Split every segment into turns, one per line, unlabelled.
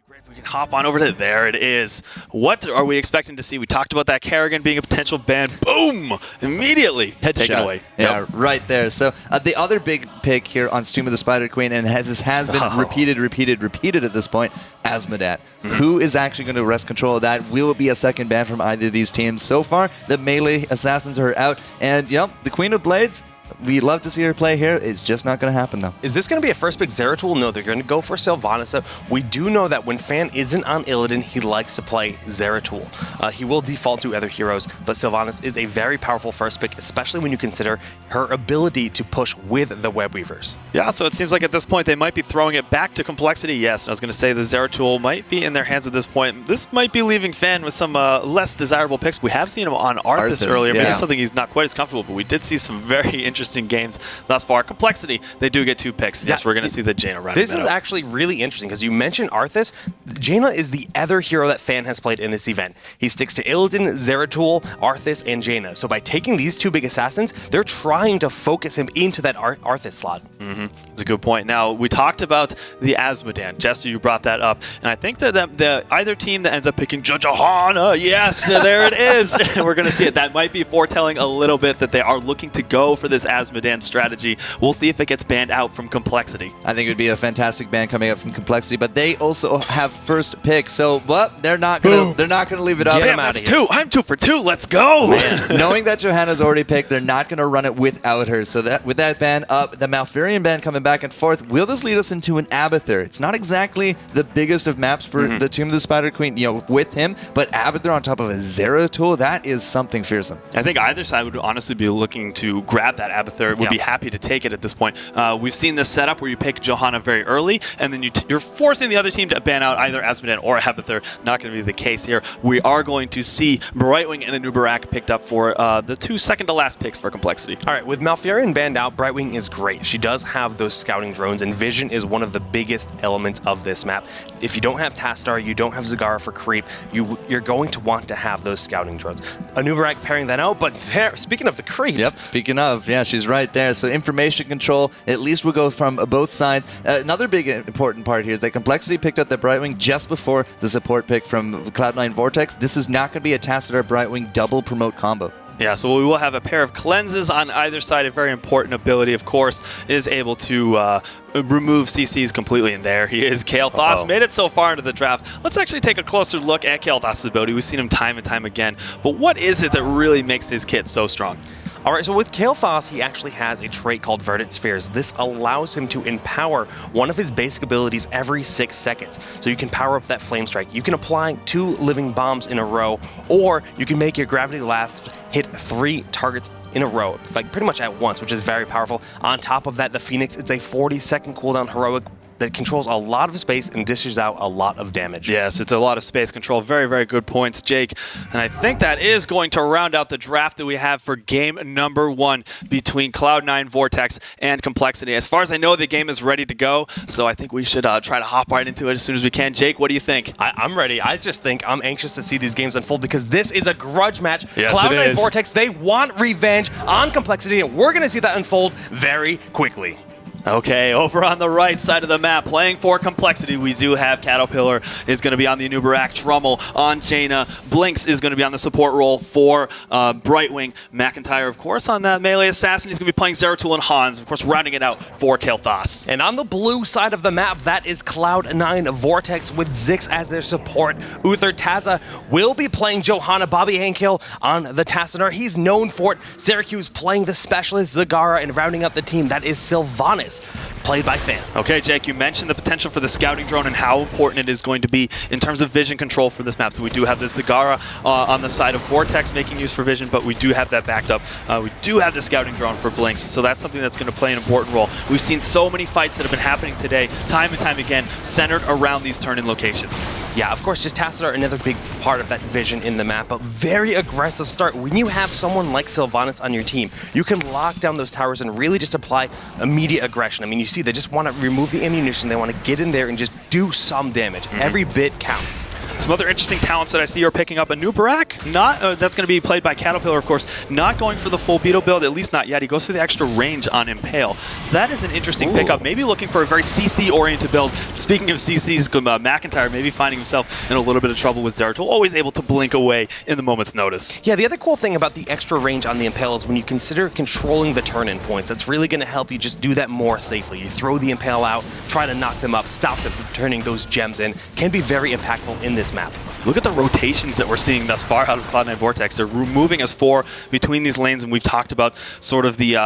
Great, if we can hop on over to there it is. What are we expecting to see? We talked about that Kerrigan being a potential ban. Boom! Immediately taken away.
Yeah, right there. So the other big pick here on Tomb of the Spider Queen, and has been repeated at this point, Azmodan. Who is actually going to wrest control of that? Will it be a second ban from either of these teams? So far, the melee assassins are out, and yep, the Queen of Blades, we love to see her play here. It's just not going to happen, though.
Is this going to be a first pick Zeratul? No, they're going to go for Sylvanas. We do know that when Fan isn't on Illidan, he likes to play Zeratul. He will default to other heroes, but Sylvanas is a very powerful first pick, especially when you consider her ability to push with the Web Weavers.
Yeah, so it seems like at this point they might be throwing it back to complexity. Yes, I was going to say the Zeratul might be in their hands at this point. This might be leaving Fan with some less desirable picks. We have seen him on Arthas earlier, maybe something he's not quite as comfortable, but we did see some very interesting games thus far. Complexity, they do get 2 picks. Yes, we're going to see the Jaina rounding
This is actually really interesting because you mentioned Arthas. Jaina is the other hero that Fan has played in this event. He sticks to Illidan, Zeratul, Arthas, and Jaina. So by taking these 2 big assassins, they're trying to focus him into that Arthas slot.
That's a good point. Now, we talked about the Azmodan. Jester, you brought that up. And I think that the either team that ends up picking Johanna, yes, there it is. We're going to see it. That might be foretelling a little bit that they are looking to go for this Azmodan strategy. We'll see if it gets banned out from complexity.
I think it would be a fantastic ban coming up from complexity, but they also have first pick, so they're not gonna leave it up.
Bam, that's 2. I'm 2 for 2. Let's go.
Knowing that Johanna's already picked, they're not gonna run it without her. So that with that ban up, the Malfurion ban coming back and forth, will this lead us into an Abathur? It's not exactly the biggest of maps for the Tomb of the Spider Queen, with him, but Abathur on top of a Zeratul, that is something fearsome.
I think either side would honestly be looking to grab that Abathur. Would be happy to take it at this point. We've seen this setup where you pick Johanna very early, and then you're forcing the other team to ban out either Azmodan or Abathur. Not going to be the case here. We are going to see Brightwing and Anubarak picked up for the 2 second-to-last picks for complexity.
All right, with Malfurion banned out, Brightwing is great. She does have those scouting drones, and vision is one of the biggest elements of this map. If you don't have Tastar, you don't have Zagara for creep, you're going to want to have those scouting drones. Anubarak pairing that out, but speaking of the creep.
Yep, speaking of, yeah, she's right there. So information control, at least will go from both sides. Another big important part here is that Complexity picked up the Brightwing just before the support pick from Cloud9 Vortex. This is not going to be a Tassadar Brightwing double promote combo.
Yeah, so we will have a pair of cleanses on either side. A very important ability, of course, is able to remove CCs completely. And there he is. Kael'thas made it so far into the draft. Let's actually take a closer look at Kael'thas' ability. We've seen him time and time again. But what is it that really makes his kit so strong?
All right, so with Kael'thas, he actually has a trait called Verdant Spheres. This allows him to empower one of his basic abilities every 6 seconds. So you can power up that Flame Strike. You can apply 2 living bombs in a row, or you can make your Gravity Blast hit 3 targets in a row, like pretty much at once, which is very powerful. On top of that, the Phoenix, it's a 40-second cooldown heroic that controls a lot of space and dishes out a lot of damage.
Yes, it's a lot of space control. Very, very good points, Jake. And I think that is going to round out the draft that we have for game number 1 between Cloud9 Vortex and Complexity. As far as I know, the game is ready to go, so I think we should try to hop right into it as soon as we can. Jake, what do you think?
I'm ready. I just think I'm anxious to see these games unfold because this is a grudge match.
Yes,
Cloud9 Vortex, they want revenge on Complexity, and we're going to see that unfold very quickly.
Okay, over on the right side of the map, playing for Complexity, we do have Cattlepillar is going to be on the Anubarak, Trummel on Jaina, Blinks is going to be on the support role for Brightwing, McIntyre, of course, on that melee assassin. He's going to be playing Zeratul and Hans, of course, rounding it out for Kael'thas.
And on the blue side of the map, that is Cloud9 Vortex with Zixz as their support. Uther Tazza will be playing Johanna. Bobby Hankill on the Tassadar. He's known for it. Syracuse playing the specialist Zagara, and rounding up the team, that is Sylvanas, played by Fan.
Okay, Jake, you mentioned the potential for the scouting drone and how important it is going to be in terms of vision control for this map. So we do have the Zagara on the side of Vortex making use for vision, but we do have that backed up. We do have the scouting drone for Blinks, so that's something that's going to play an important role. We've seen so many fights that have been happening today, time and time again, centered around these turn-in locations.
Yeah, of course, just Tassadar, another big part of that vision in the map, a very aggressive start. When you have someone like Sylvanas on your team, you can lock down those towers and really just apply immediate aggression. I mean, you see, they just want to remove the ammunition, they want to get in there and just do some damage. Every bit counts.
Some other interesting talents that I see are picking up a new Barak. That's going to be played by Cattlepillar, of course. Not going for the full Beetle build, at least not yet. He goes for the extra range on Impale. So that is an interesting pickup. Maybe looking for a very CC-oriented build. Speaking of CCs, McIntyre maybe finding himself in a little bit of trouble with Zeratul, always able to blink away in the moment's notice.
Yeah, the other cool thing about the extra range on the Impale is when you consider controlling the turn-in points, it's really going to help you just do that more safely. You throw the Impale out, try to knock them up, stop them from turning those gems in. Can be very impactful in this map.
Look at the rotations that we're seeing thus far out of Cloud9 Vortex. They're moving as 4 between these lanes, and we've talked about sort of the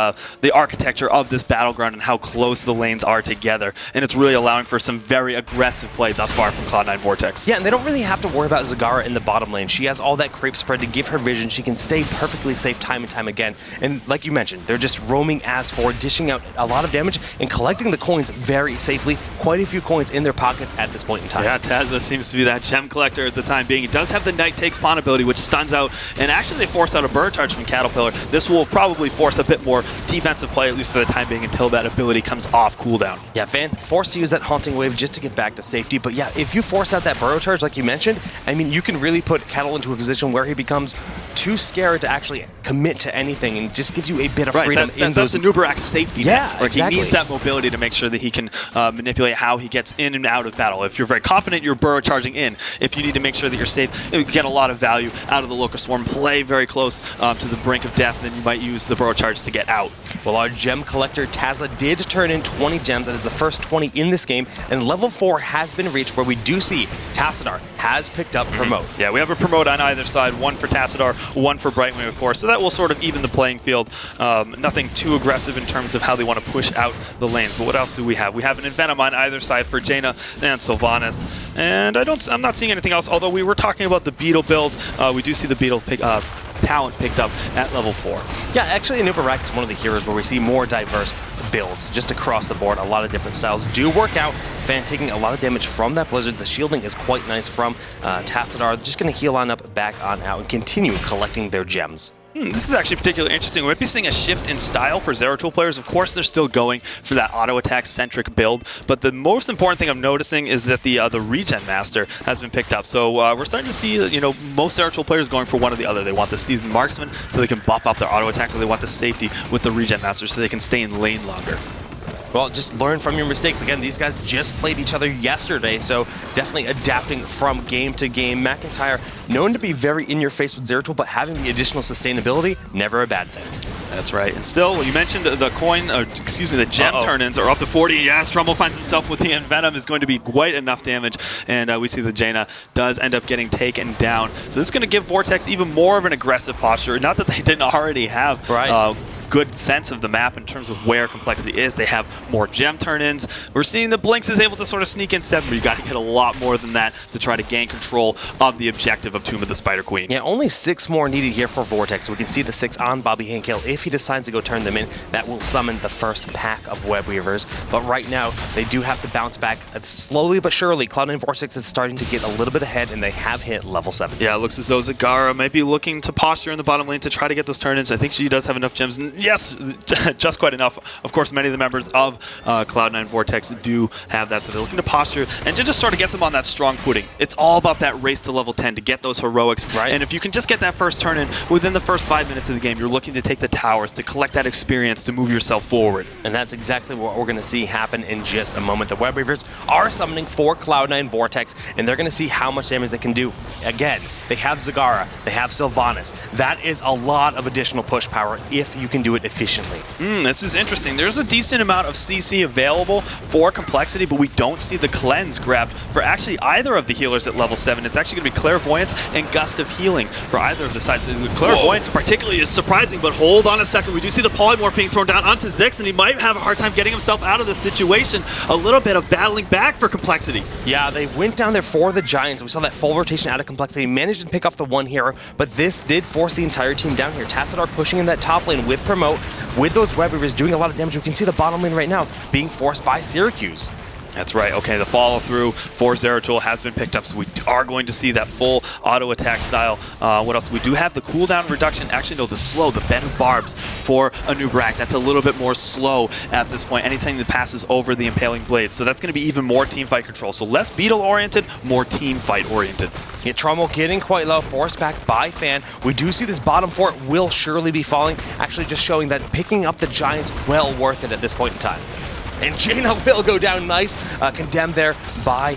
architecture of this battleground and how close the lanes are together. And it's really allowing for some very aggressive play thus far from Cloud9 Vortex.
Yeah, and they don't really have to worry about Zagara in the bottom lane. She has all that creep spread to give her vision. She can stay perfectly safe time and time again. And like you mentioned, they're just roaming as 4, dishing out a lot of damage and collecting the coins very safely. Quite a few coins in their pockets at this point in time.
Yeah, Tazza seems to be that gem collector at the time being. He does have the Knight Takes Pawn ability, which stuns out, and actually they force out a bird charge from Cattlepillar. This will probably force a bit more defensive play, at least for the time being, until that ability comes off cooldown.
Yeah, Van forced to use that Haunting Wave just to get back to safety, but yeah, if you force out that burrow charge like you mentioned, I mean, you can really put Cattle into a position where he becomes too scared to actually commit to anything, and just gives you a bit of freedom in those.
That's the Nubarak's safety.
Yeah,
like
exactly.
He needs that mobility to make sure that he can manipulate how he gets in and out of battle. If you're very confident, you're burrow charging in. If you need to make sure that you're safe, you get a lot of value out of the Locust Swarm. Play very close to the brink of death, and then you might use the burrow charge to get out.
Well, our gem collector Tazza did turn in 20 gems. That is the first 20 in this game, and level 4 has been reached, where we do see Tassadar has picked up Promote.
Yeah, we have a Promote on either side, one for Tassadar, one for Brightwing, of course, so that will sort of even the playing field. Nothing too aggressive in terms of how they want to push out the lanes, but what else do we have? We have an Envenom on either side for Jaina and Sylvanas, and I'm not seeing anything else, although we were talking about the Beetle build. We do see the Beetle talent picked up at level 4.
Yeah, actually, Barak is one of the heroes where we see more diverse builds just across the board. A lot of different styles do work out. Fan taking a lot of damage from that Blizzard. The shielding is quite nice from Tassadar. They're just going to heal on up, back on out, and continue collecting their gems.
This is actually particularly interesting. We might be seeing a shift in style for Zeratul players. Of course, they're still going for that auto-attack-centric build, but the most important thing I'm noticing is that the Regen Master has been picked up. So we're starting to see, most Zeratul players going for one or the other. They want the Seasoned Marksman so they can buff up their auto-attack, or they want the safety with the Regen Master so they can stay in lane longer.
Well, just learn from your mistakes. Again, these guys just played each other yesterday, so definitely adapting from game to game. McIntyre, known to be very in-your-face with Zeratul, but having the additional sustainability, never a bad thing.
That's right. And still, you mentioned the gem turn-ins are up to 40. Yes, Trummel finds himself with the Envenom is going to be quite enough damage, and we see the Jaina does end up getting taken down. So this is going to give Vortex even more of an aggressive posture. Not that they didn't already have good sense of the map in terms of where complexity is. They have more gem turn-ins. We're seeing the Blinks is able to sort of sneak in 7, but you got to get a lot more than that to try to gain control of the objective of Tomb of the Spider Queen.
Yeah, only 6 more needed here for Vortex. So we can see the 6 on Bobby Hankill. If he decides to go turn them in, that will summon the first pack of Web Weavers. But right now, they do have to bounce back slowly but surely. Cloud9 Vortex is starting to get a little bit ahead, and they have hit level 7.
Yeah, it looks as though Zagara might be looking to posture in the bottom lane to try to get those turn-ins. I think she does have enough gems. Yes, just quite enough. Of course, many of the members of Cloud9 Vortex do have that, so they're looking to posture and to just sort of get them on that strong footing. It's all about that race to level 10 to get those heroics.
Right.
And if you can just get that first turn-in within the first 5 minutes of the game, you're looking to take the towers, to collect that experience, to move yourself forward.
And that's exactly what we're going to see happen in just a moment. The Web Weavers are summoning for Cloud9 Vortex, and they're going to see how much damage they can do. Again, they have Zagara, they have Sylvanas. That is a lot of additional push power if you can do it efficiently.
This is interesting. There's a decent amount of CC available for complexity, but we don't see the cleanse grabbed for actually either of the healers at level 7. It's actually going to be Clairvoyance and Gust of Healing for either of the sides. Clairvoyance particularly is surprising, but hold on a second. We do see the Polymorph being thrown down onto Zixz, and he might have a hard time getting himself out of this situation. A little bit of battling back for complexity.
Yeah, they went down there for the Giants. We saw that full rotation out of complexity. Managed to pick off the one hero, but this did force the entire team down here. Tassadar pushing in that top lane with Promote, with those Web Weavers doing a lot of damage. We can see the bottom lane right now being forced by Syracuse.
That's right. Okay, the follow-through for Zeratul has been picked up, so we are going to see that full auto-attack style. What else? We do have the cooldown reduction. Actually, no, the bed of barbs for a new Brack. That's a little bit more slow at this point. Anything that passes over the impaling blades. So that's going to be even more team fight control. So less beetle-oriented, more team fight-oriented.
Yeah, Trummel getting quite low, forced back by Fan. We do see this bottom fort will surely be falling, actually just showing that picking up the Giants well worth it at this point in time. And Jaina will go down nice, condemned there by...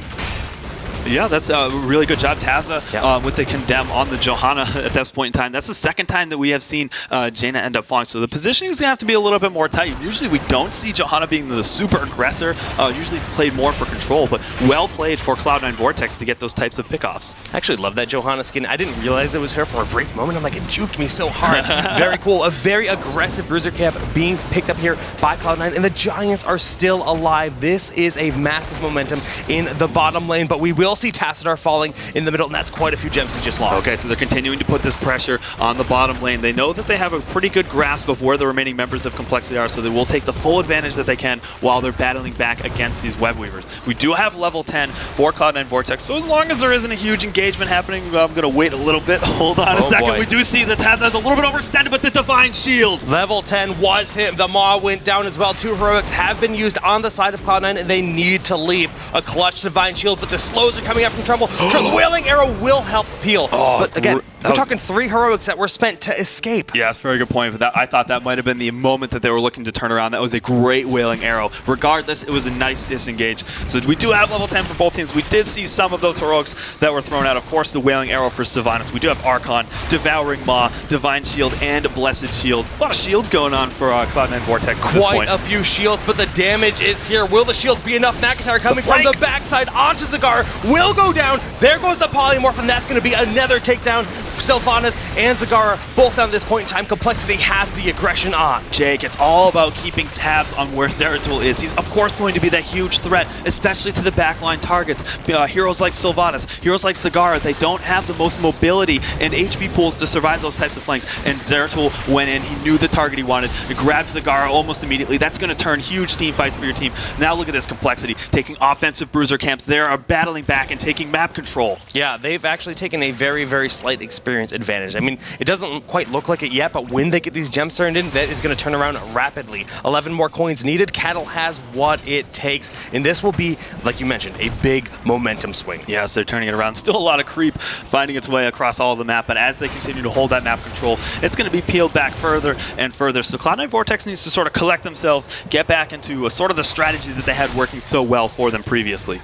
Yeah, that's a really good job, Tazza,
Yeah.
with the condemn on the Johanna at this point in time. That's the second time that we have seen Jaina end up falling. So the positioning is going to have to be a little bit more tight. Usually we don't see Johanna being the super aggressor, usually played more for control, but well played for Cloud9 Vortex to get those types of pickoffs.
I actually love that Johanna skin. I didn't realize it was her for a brief moment. I'm like, it juked me so hard. Very cool. A very aggressive bruiser camp being picked up here by Cloud9, and the Giants are still alive. This is a massive momentum in the bottom lane, but we will see Tassadar falling in the middle, and that's quite a few gems he just lost.
Okay, so they're continuing to put this pressure on the bottom lane. They know that they have a pretty good grasp of where the remaining members of compLexity are, so they will take the full advantage that they can while they're battling back against these web weavers. We do have level 10 for Cloud9 Vortex, so as long as there isn't a huge engagement happening, I'm going to wait a little bit. Hold on a second.
Boy.
We do see that Tazza is a little bit overextended, but the Divine Shield.
Level 10 was him. The Maw went down as well. 2 heroics have been used on the side of Cloud9, and they need to leave. A clutch Divine Shield, but the slows are coming up from Trummel. Wailing Arrow will help peel. But again, we're talking 3 heroics that were spent to escape.
Yeah, that's a very good point. But I thought that might have been the moment that they were looking to turn around. That was a great Wailing Arrow. Regardless, it was a nice disengage. So we do have level 10 for both teams. We did see some of those heroics that were thrown out. Of course, the Wailing Arrow for Sylvanas. We do have Archon, Devouring Maw, Divine Shield, and Blessed Shield. A lot of shields going on for Cloud9 Vortex at this point.
Quite a few shields, but the damage is here. Will the shields be enough? McIntyre coming from the backside onto Zagara will go down. There goes the polymorph, and that's going to be another takedown. Sylvanas and Zagara both at this point in time. compLexity has the aggression on.
Jake, it's all about keeping tabs on where Zeratul is. He's, of course, going to be that huge threat, especially to the backline targets. Heroes like Sylvanas, heroes like Zagara, they don't have the most mobility and HP pools to survive those types of flanks. And Zeratul went in, he knew the target he wanted, he grabbed Zagara almost immediately. That's going to turn huge team fights for your team. Now look at this compLexity, taking offensive bruiser camps. They are battling back and taking map control.
Yeah, they've actually taken a very, very slight experience advantage. I mean, it doesn't quite look like it yet, but when they get these gems turned in, that is going to turn around rapidly. 11 more coins needed. Cattle has what it takes, and this will be, like you mentioned, a big momentum swing.
Yes, they're turning it around. Still a lot of creep finding its way across all of the map, but as they continue to hold that map control, it's going to be peeled back further and further. So Cloud9 Vortex needs to sort of collect themselves, get back into sort of the strategy that they had working so well for them previously.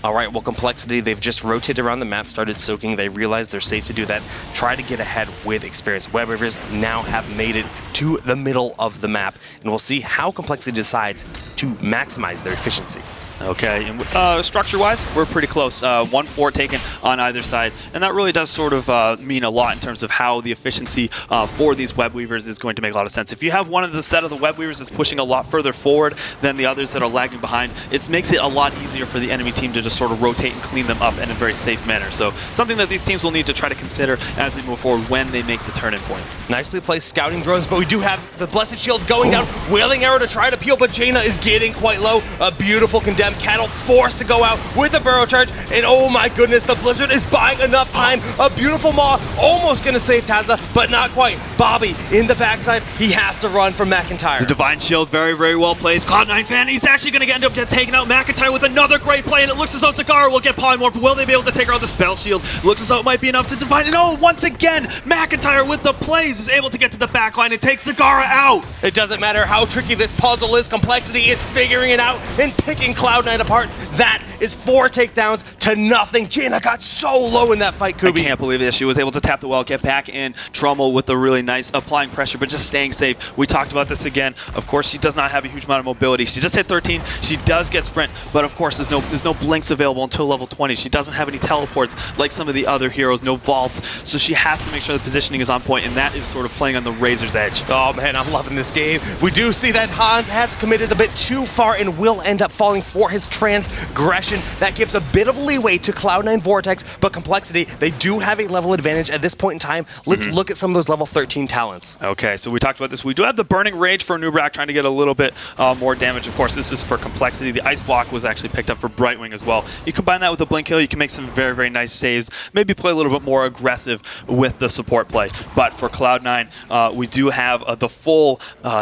All right, well, compLexity, they've just rotated around the map, started soaking. They realized they're safe to do that. Try to get ahead with experience. Web Weavers now have made it to the middle of the map, and we'll see how compLexity decides to maximize their efficiency.
Okay, and structure-wise, we're pretty close. 1 fort taken on either side, and that really does sort of mean a lot in terms of how the efficiency for these web weavers is going to make a lot of sense. If you have one of the set of the web weavers that's pushing a lot further forward than the others that are lagging behind, it makes it a lot easier for the enemy team to just sort of rotate and clean them up in a very safe manner. So something that these teams will need to try to consider as they move forward when they make the turn-in points.
Nicely placed scouting drones, but we do have the Blessed Shield going down. Wailing Arrow to try to peel, but Jaina is getting quite low. A beautiful condemned Cattle forced to go out with a burrow charge, and oh my goodness, the Blizzard is buying enough time. A beautiful Maw, almost going to save Tazza, but not quite. Bobby in the backside, he has to run from McIntyre.
The Divine Shield, very, very well placed. Cloud9 fan, he's actually going to end up taking out McIntyre with another great play, and it looks as though Skarda will get polymorph. Will they be able to take her out the spell shield? Looks as though it might be enough to Divine. No, once again, McIntyre with the plays is able to get to the backline and take Skarda out.
It doesn't matter how tricky this puzzle is, compLexity is figuring it out and picking Cloud9 apart. That is 4 takedowns to nothing. Jaina got so low in that fight, Kubi.
I can't believe this. She was able to tap the well, get back in. Trummel with a really nice applying pressure, but just staying safe. We talked about this again. Of course, she does not have a huge amount of mobility. She just hit 13. She does get sprint, but of course, there's no blinks available until level 20. She doesn't have any teleports like some of the other heroes, no vaults, so she has to make sure the positioning is on point, and that is sort of playing on the razor's edge.
Oh man, I'm loving this game. We do see that Hans has committed a bit too far and will end up falling for his trans aggression. That gives a bit of leeway to Cloud9 Vortex, but complexity, they do have a level advantage at this point in time. Let's look at some of those level 13 talents.
Okay, so we talked about this. We do have the Burning Rage for Nubrak, trying to get a little bit more damage. Of course, this is for complexity. The Ice Block was actually picked up for Brightwing as well. You combine that with the Blink Heal, you can make some very, very nice saves. Maybe play a little bit more aggressive with the support play. But for Cloud9, we do have the full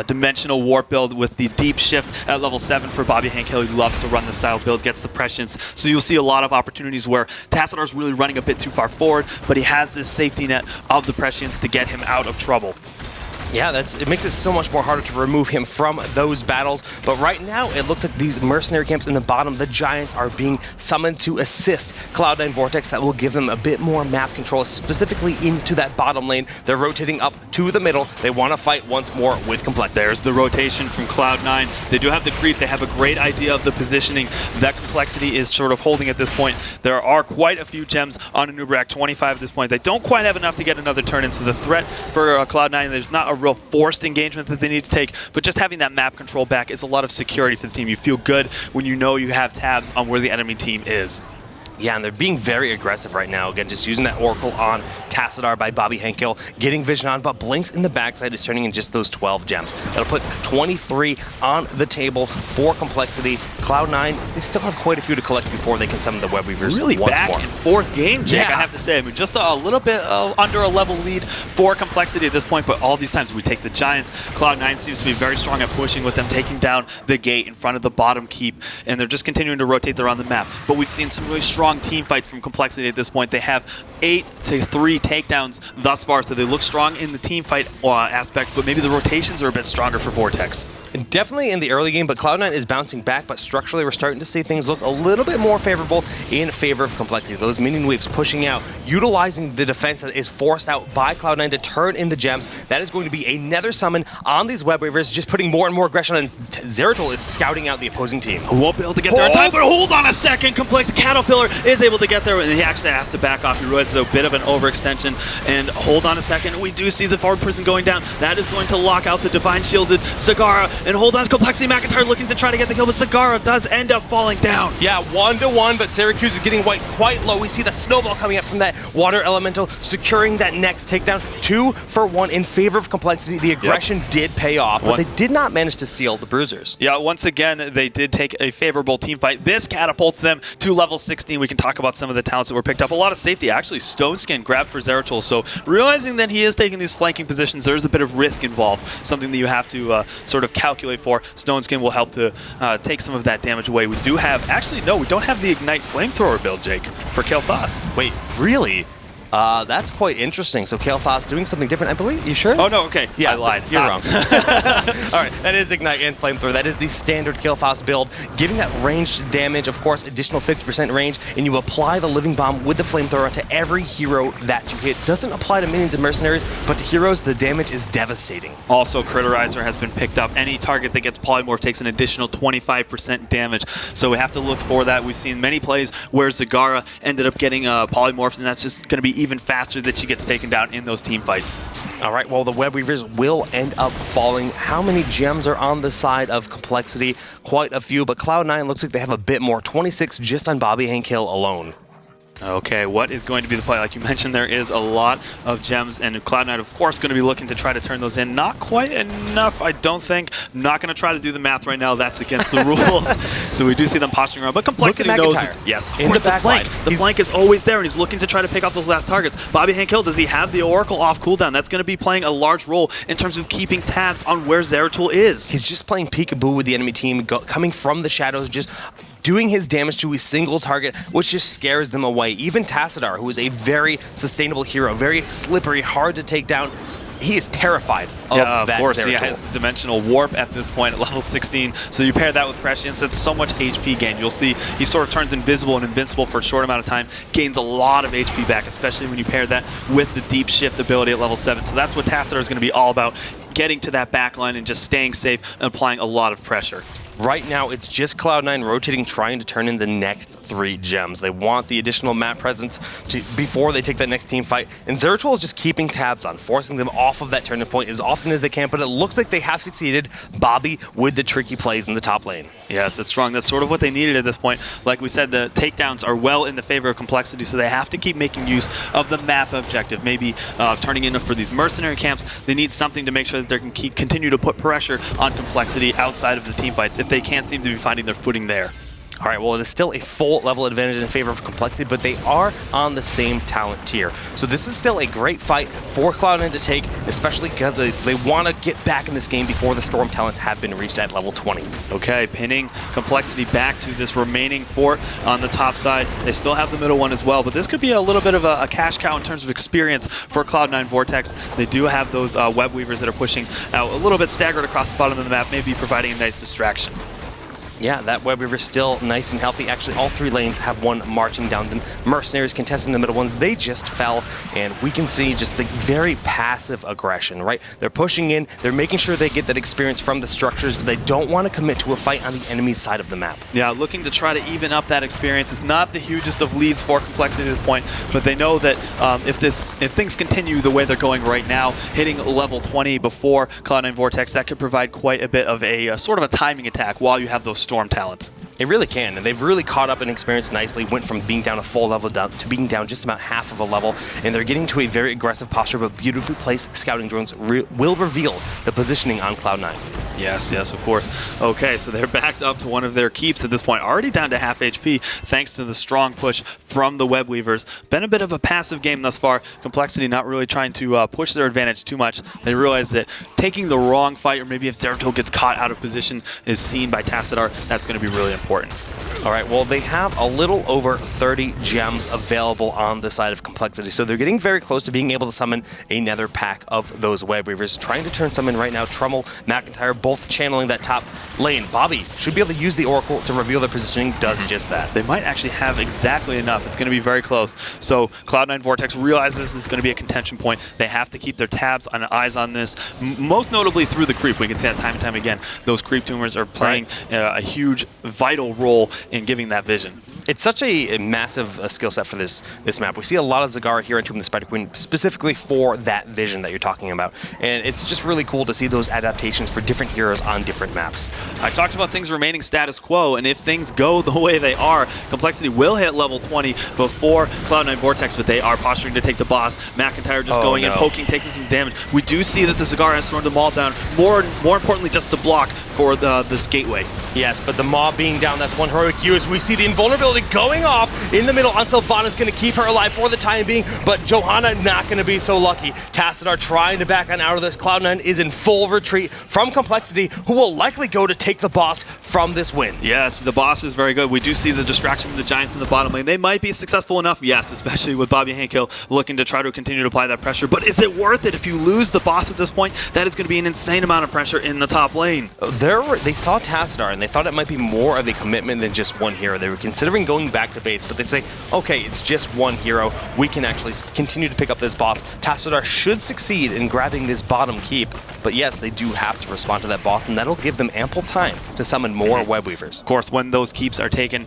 Dimensional Warp build with the Deep Shift at level 7 for Bobby Hankill. He loves to run this style build, gets the prescience. So you'll see a lot of opportunities where Tassadar's really running a bit too far forward, but he has this safety net of the prescience to get him out of trouble.
Yeah, it makes it so much more harder to remove him from those battles. But right now, it looks like these mercenary camps in the bottom, the Giants, are being summoned to assist Cloud9 Vortex. That will give them a bit more map control, specifically into that bottom lane. They're rotating up to the middle. They want to fight once more with complexity.
There's the rotation from Cloud9. They do have the creep. They have a great idea of the positioning that complexity is sort of holding at this point. There are quite a few gems on Nubrak, 25 at this point. They don't quite have enough to get another turn in, so the threat for Cloud9, there's not a real forced engagement that they need to take, but just having that map control back is a lot of security for the team. You feel good when you know you have tabs on where the enemy team is.
Yeah, and they're being very aggressive right now. Again, just using that Oracle on Tassadar by Bobby Hankill, getting vision on, but Blinks in the backside is turning in just those 12 gems. That'll put 23 on the table for complexity. Cloud9, they still have quite a few to collect before they can summon the Web Weavers
really
once
back
more.
in fourth game, Jake,
Yeah.
I have to say. I mean, just a little bit under a level lead for complexity at this point, but all these times we take the Giants. Cloud9 seems to be very strong at pushing with them, taking down the gate in front of the bottom keep, and they're just continuing to rotate around the map. But we've seen some really strong team fights from complexity at this point. They have 8 to 3 takedowns thus far, so they look strong in the team fight aspect, but maybe the rotations are a bit stronger for Vortex.
Definitely in the early game, but Cloud9 is bouncing back, but structurally we're starting to see things look a little bit more favorable in favor of complexity. Those minion waves pushing out, utilizing the defense that is forced out by Cloud9 to turn in the gems. That is going to be another summon on these Web Weavers, just putting more and more aggression, and Zeratul is scouting out the opposing team.
Won't be able to get there in time, but hold on a second. Complex Cattlepillar is able to get there, and he actually has to back off. He realizes a bit of an overextension, and hold on a second. We do see the forward person going down. That is going to lock out the Divine Shielded Skarda, and hold on, complexity. McIntyre looking to try to get the kill, but Skarda does end up falling down.
Yeah, 1-1, but Syracuse is getting quite low. We see the snowball coming up from that water elemental, securing that next takedown. 2 for 1 in favor of complexity. The aggression did pay off, but they did not manage to seal the bruisers.
Yeah, once again, they did take a favorable team fight. This catapults them to level 16. We can talk about some of the talents that were picked up. A lot of safety. Actually, Stone Skin grabbed for Zeratul. So realizing that he is taking these flanking positions, there's a bit of risk involved. Something that you have to sort of calculate for. Stone Skin will help to take some of that damage away. We do have, actually, no, we don't have the Ignite Flamethrower build, Jake, for Kael'thas.
Wait, really? That's quite interesting. So Kael'thas doing something different, I believe. You sure?
Oh, no, okay.
Yeah,
I lied.
You're wrong. All right, that is Ignite and Flamethrower. That is the standard Kael'thas build, giving that ranged damage, of course, additional 50% range, and you apply the Living Bomb with the Flamethrower to every hero that you hit. Doesn't apply to minions and mercenaries, but to heroes, the damage is devastating.
Also, Criterizer has been picked up. Any target that gets Polymorph takes an additional 25% damage, so we have to look for that. We've seen many plays where Zagara ended up getting Polymorphed, and that's just going to be even faster that she gets taken down in those team fights.
All right, well, the Web Weavers will end up falling. How many gems are on the side of complexity? Quite a few, but Cloud9 looks like they have a bit more. 26 just on Bobby Hankill alone.
Okay, what is going to be the play? Like you mentioned, there is a lot of gems, and Cloud9, of course, going to be looking to try to turn those in. Not quite enough, I don't think. Not going to try to do the math right now. That's against the rules. So we do see them posturing around, but complexity knows it. Yes, of course, the flank. The flank is always there, and he's looking to try to pick off those last targets. Bobby Hankill, does he have the Oracle off cooldown? That's going to be playing a large role in terms of keeping tabs on where Zeratul is.
He's just playing peekaboo with the enemy team, coming from the shadows, just doing his damage to a single target, which just scares them away. Even Tassadar, who is a very sustainable hero, very slippery, hard to take down, he is terrified of that. Of course,
he has the Dimensional Warp at this point at level 16, so you pair that with Prescience, that's so much HP gain. You'll see he sort of turns invisible and invincible for a short amount of time, gains a lot of HP back, especially when you pair that with the Deep Shift ability at level 7. So that's what Tassadar is going to be all about, getting to that backline and just staying safe and applying a lot of pressure.
Right now, it's just Cloud9 rotating, trying to turn in the next 3 gems. They want the additional map presence before they take that next team fight. And Zeratul is just keeping tabs on, forcing them off of that turning point as often as they can, but it looks like they have succeeded. Bobby with the tricky plays in the top lane.
Yes, it's strong. That's sort of what they needed at this point. Like we said, the takedowns are well in the favor of complexity, so they have to keep making use of the map objective. Maybe turning in for these mercenary camps, they need something to make sure that they can continue to put pressure on complexity outside of the team fights if they can't seem to be finding their footing there.
All right, well, it is still a full level advantage in favor of complexity, but they are on the same talent tier. So this is still a great fight for Cloud9 to take, especially because they want to get back in this game before the Storm talents have been reached at level 20.
Okay, pinning complexity back to this remaining fort on the top side. They still have the middle one as well, but this could be a little bit of a cash cow in terms of experience for Cloud9 Vortex. They do have those web weavers that are pushing out a little bit staggered across the bottom of the map, maybe providing a nice distraction.
Yeah, that web weaver is still nice and healthy. Actually, all three lanes have one marching down them. Mercenaries contesting the middle ones, they just fell, and we can see just the very passive aggression, right? They're pushing in, they're making sure they get that experience from the structures, but they don't want to commit to a fight on the enemy side of the map.
Yeah, looking to try to even up that experience. It's not the hugest of leads for complexity at this point, but they know that if things continue the way they're going right now, hitting level 20 before Cloud9 Vortex, that could provide quite a bit of a sort of a timing attack while you have those Storm talents.
It really can, and they've really caught up in experience nicely, went from being down a full level down to being down just about half of a level, and they're getting to a very aggressive posture, but beautifully placed scouting drones will reveal the positioning on Cloud9.
Yes, yes, of course. Okay, so they're backed up to one of their keeps at this point, already down to half HP, thanks to the strong push from the web weavers. Been a bit of a passive game thus far. Complexity not really trying to push their advantage too much. They realize that taking the wrong fight, or maybe if Zeratul gets caught out of position, is seen by Tazza, that's going to be really important.
All right, well, they have a little over 30 gems available on the side of complexity, so they're getting very close to being able to summon another pack of those web weavers. Trying to turn some in right now. Trummel, McIntyre, both channeling that top lane. Bobby should be able to use the Oracle to reveal their positioning, does just that.
They might actually have exactly enough. It's going to be very close. So Cloud9 Vortex realizes this is going to be a contention point. They have to keep their tabs and eyes on this, most notably through the creep. We can see that time and time again. Those creep tumors are playing a huge, vital role in giving that vision.
It's such a massive skill set for this map. We see a lot of Zagara here in Tomb of the Spider Queen specifically for that vision that you're talking about. And it's just really cool to see those adaptations for different heroes on different maps.
I talked about things remaining status quo, and if things go the way they are, Complexity will hit level 20 before Cloud9 Vortex, but they are posturing to take the boss. McIntyre just going in, poking, taking some damage. We do see that the Zagara has thrown them all down. More importantly, just to block for this gateway.
Yes, but the mob being down, that's one heroic use. We see the invulnerability going off in the middle. Sylvana's going to keep her alive for the time being, but Johanna not going to be so lucky. Tazza trying to back on out of this. Cloud9 is in full retreat from Complexity, who will likely go to take the boss from this win.
Yes, the boss is very good. We do see the distraction of the Giants in the bottom lane. They might be successful enough, yes, especially with Bobby Hankill looking to try to continue to apply that pressure. But is it worth it? If you lose the boss at this point, that is going to be an insane amount of pressure in the top lane.
They saw Tazza and they thought it might be more of a commitment than just one hero. They were considering going back to base, but they say, okay, it's just one hero. We can actually continue to pick up this boss. Tazza should succeed in grabbing this bottom keep, but yes, they do have to respond to that boss, and that'll give them ample time to summon more web weavers.
Of course, when those keeps are taken,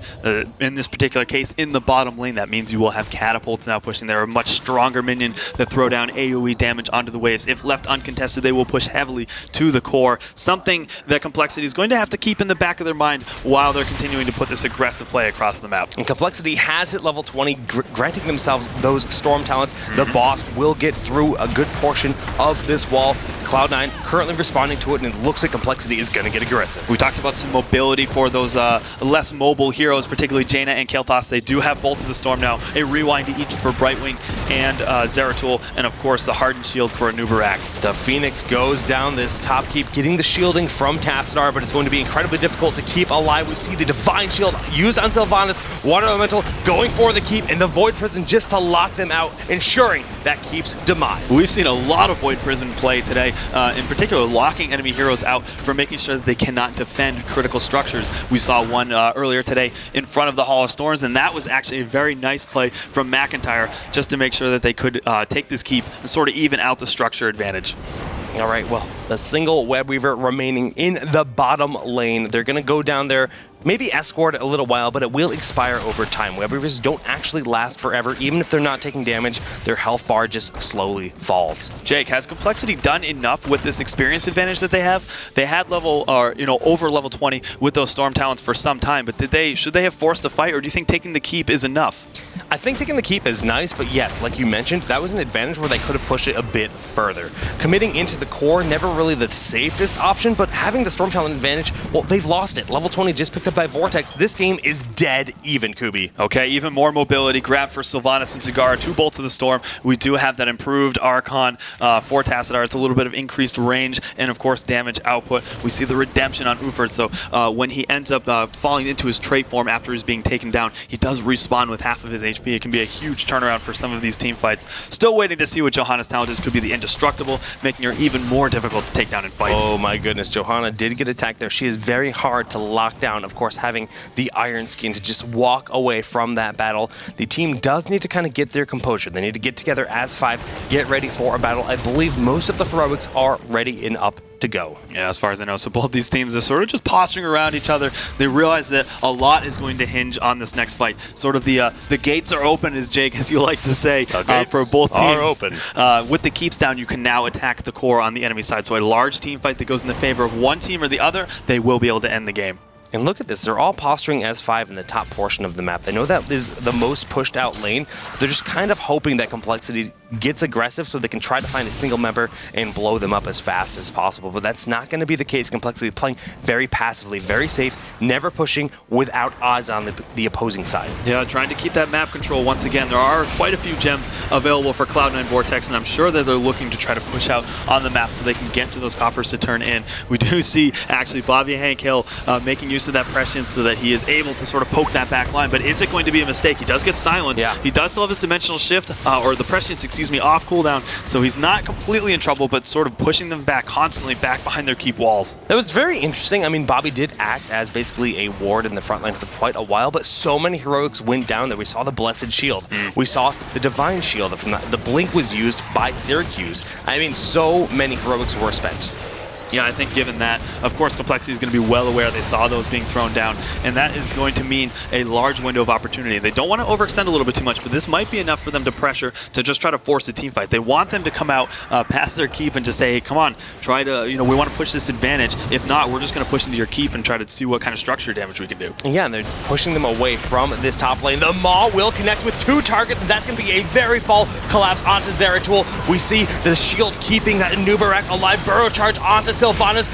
in this particular case, in the bottom lane, that means you will have catapults now pushing there, a much stronger minion that throw down AoE damage onto the waves. If left uncontested, they will push heavily to the core, something that Complexity is going to have to keep in the back of their mind while they're continuing to put this aggressive play across the map.
And Complexity has hit level 20, granting themselves those storm talents. The boss will get through a good portion of this wall. Cloud9 currently responding to it, and it looks like Complexity is going to get aggressive.
We talked about some mobility for those less mobile heroes, particularly Jaina and Kael'thas. They do have both of the Storm now, a rewind to each for Brightwing and Zeratul, and of course the Hardened Shield for Anubarak.
The Phoenix goes down this top keep, getting the shielding from Tazza, but it's going to be incredibly difficult to keep alive. We see the Divine Shield used on Sylvanas, Water Elemental going for the keep, and the Void Prison just to lock them out, ensuring that keep's demise.
We've seen a lot of Void Prison play today, in particular locking enemy heroes out for making sure that they cannot defend critical structures. We saw one earlier today in front of the Hall of Storms, and that was actually a very nice play from McIntyre just to make sure that they could take this keep and sort of even out the structure advantage.
All right, well, The single Web Weaver remaining in the bottom lane. They're going to go down there, maybe escort a little while, but it will expire over time. Web Weavers don't actually last forever. Even if they're not taking damage, their health bar just slowly falls.
Jake, has compLexity done enough with this experience advantage that they have? They had level, or over level 20 with those Storm Talents for some time, but should they have forced a fight, or do you think taking the keep is enough?
I think taking the keep is nice, but yes, like you mentioned, that was an advantage where they could have pushed it a bit further. Committing into the core, never really the safest option, but having the Storm Talent advantage, well, they've lost it. Level 20 just picked up by Vortex. This game is dead even, Kubi.
Okay, even more mobility. Grab for Sylvanas and Skarda, 2 Bolts of the Storm. We do have that improved Archon for Tassadar. It's a little bit of increased range and, of course, damage output. We see the redemption on Ufert, so when he ends up falling into his trait form after he's being taken down, he does respawn with half of his HP. It can be a huge turnaround for some of these team fights. Still waiting to see what Johanna's talent is. Could be the Indestructible, making her even more difficult to take down in fights.
Oh my goodness, Johanna did get attacked there. She is very hard to lock down. Of course, having the Iron Skin to just walk away from that battle. The team does need to kind of get their composure. They need to get together as 5, get ready for a battle. I believe most of the heroics are ready and up to go.
Yeah, as far as I know. So both these teams are sort of just posturing around each other. They realize that a lot is going to hinge on this next fight. Sort of the gates are open, as Jake, as you like to say, for both teams.
Are open.
With the keeps down, you can now attack the core on the enemy side. So a large team fight that goes in the favor of one team or the other, they will be able to end the game.
And look at this, they're all posturing as 5 in the top portion of the map. They know that is the most pushed out lane. They're just kind of hoping that compLexity gets aggressive so they can try to find a single member and blow them up as fast as possible. But that's not going to be the case. compLexity playing very passively, very safe, never pushing without odds on the opposing side.
Yeah, trying to keep that map control. Once again, there are quite a few gems available for Cloud9 Vortex, and I'm sure that they're looking to try to push out on the map so they can get to those coffers to turn in. We do see, actually, Bobby Hank Hill making use of that prescience so that he is able to sort of poke that back line. But is it going to be a mistake? He does get silenced.
Yeah.
He does still have his dimensional shift, or the prescience, excuse me, off cooldown. So he's not completely in trouble, but sort of pushing them back constantly back behind their keep walls.
That was very interesting. I mean, Bobby did act as basically a ward in the front line for quite a while, but so many heroics went down that we saw the Blessed Shield. We saw the Divine Shield. The Blink was used by Syracuse. I mean, so many heroics were spent.
Yeah, I think given that, of course, compLexity is going to be well aware they saw those being thrown down, and that is going to mean a large window of opportunity. They don't want to overextend a little bit too much, but this might be enough for them to pressure to just try to force a team fight. They want them to come out past their keep and just say, hey, come on, try to, we want to push this advantage. If not, we're just going to push into your keep and try to see what kind of structure damage we can do.
Yeah, and they're pushing them away from this top lane. The Maw will connect with 2 targets, and that's going to be a very fall collapse onto Zeratul. We see the shield keeping that Nubarak alive. Burrow charge onto Sylvanas.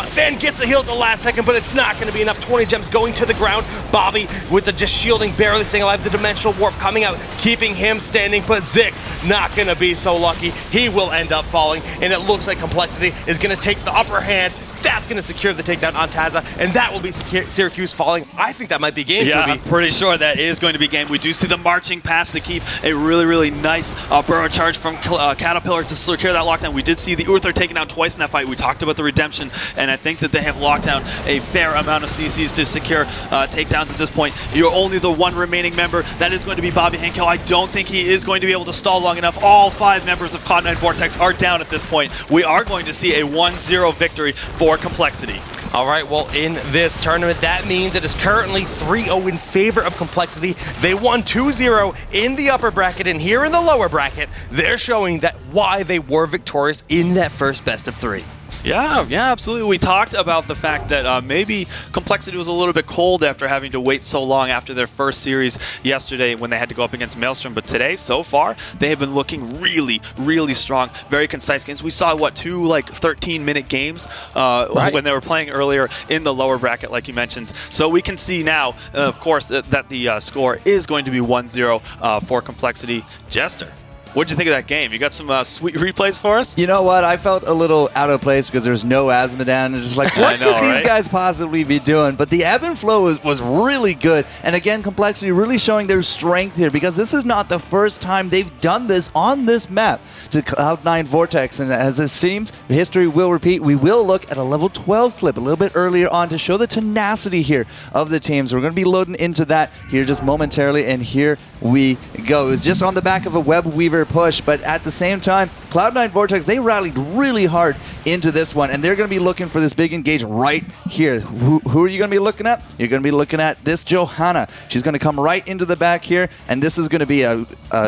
Fan gets the heal at the last second, but it's not going to be enough. 20 gems going to the ground. Bobby with the just shielding, barely staying alive. The Dimensional Warp coming out, keeping him standing, but Zixz not going to be so lucky. He will end up falling, and it looks like compLexity is going to take the upper hand. That's going to secure the takedown on Tazza, and that will be Syracuse falling. I think that might be game.
Yeah, I'm pretty sure that is going to be game. We do see them marching past the keep. A really, really nice burrow charge from Cattlepillar to secure that lockdown. We did see the Uther taken down twice in that fight. We talked about the redemption, and I think that they have locked down a fair amount of CCs to secure takedowns at this point. You're only the one remaining member. That is going to be Bobby Hankel. I don't think he is going to be able to stall long enough. All 5 members of Cloud9 Vortex are down at this point. We are going to see a 1-0 victory for compLexity.
All right, well, in this tournament, that means it is currently 3-0 in favor of compLexity. They won 2-0 in the upper bracket, and here in the lower bracket, they're showing that why they were victorious in that first best of 3.
Yeah, absolutely. We talked about the fact that maybe compLexity was a little bit cold after having to wait so long after their first series yesterday when they had to go up against Maelstrom. But today, so far, they have been looking really, really strong. Very concise games. We saw, 2 13-minute games when they were playing earlier in the lower bracket, like you mentioned. So we can see now, of course, that the score is going to be 1-0 for compLexity. Jester, what'd you think of that game? You got some sweet replays for us?
You know what? I felt a little out of place because there was no Azmodan. It's just like, what could these guys possibly be doing? But the ebb and flow was really good. And again, compLexity really showing their strength here because this is not the first time they've done this on this map to Cloud9 Vortex. And as it seems, history will repeat. We will look at a level 12 clip a little bit earlier on to show the tenacity here of the teams. We're going to be loading into that here just momentarily. And here we go. It was just on the back of a Web Weaver harder push, but at the same time, Cloud9 Vortex, they rallied really hard into this one, and they're going to be looking for this big engage right here. Who are you going to be looking at? You're going to be looking at this Johanna. She's going to come right into the back here, and this is going to be a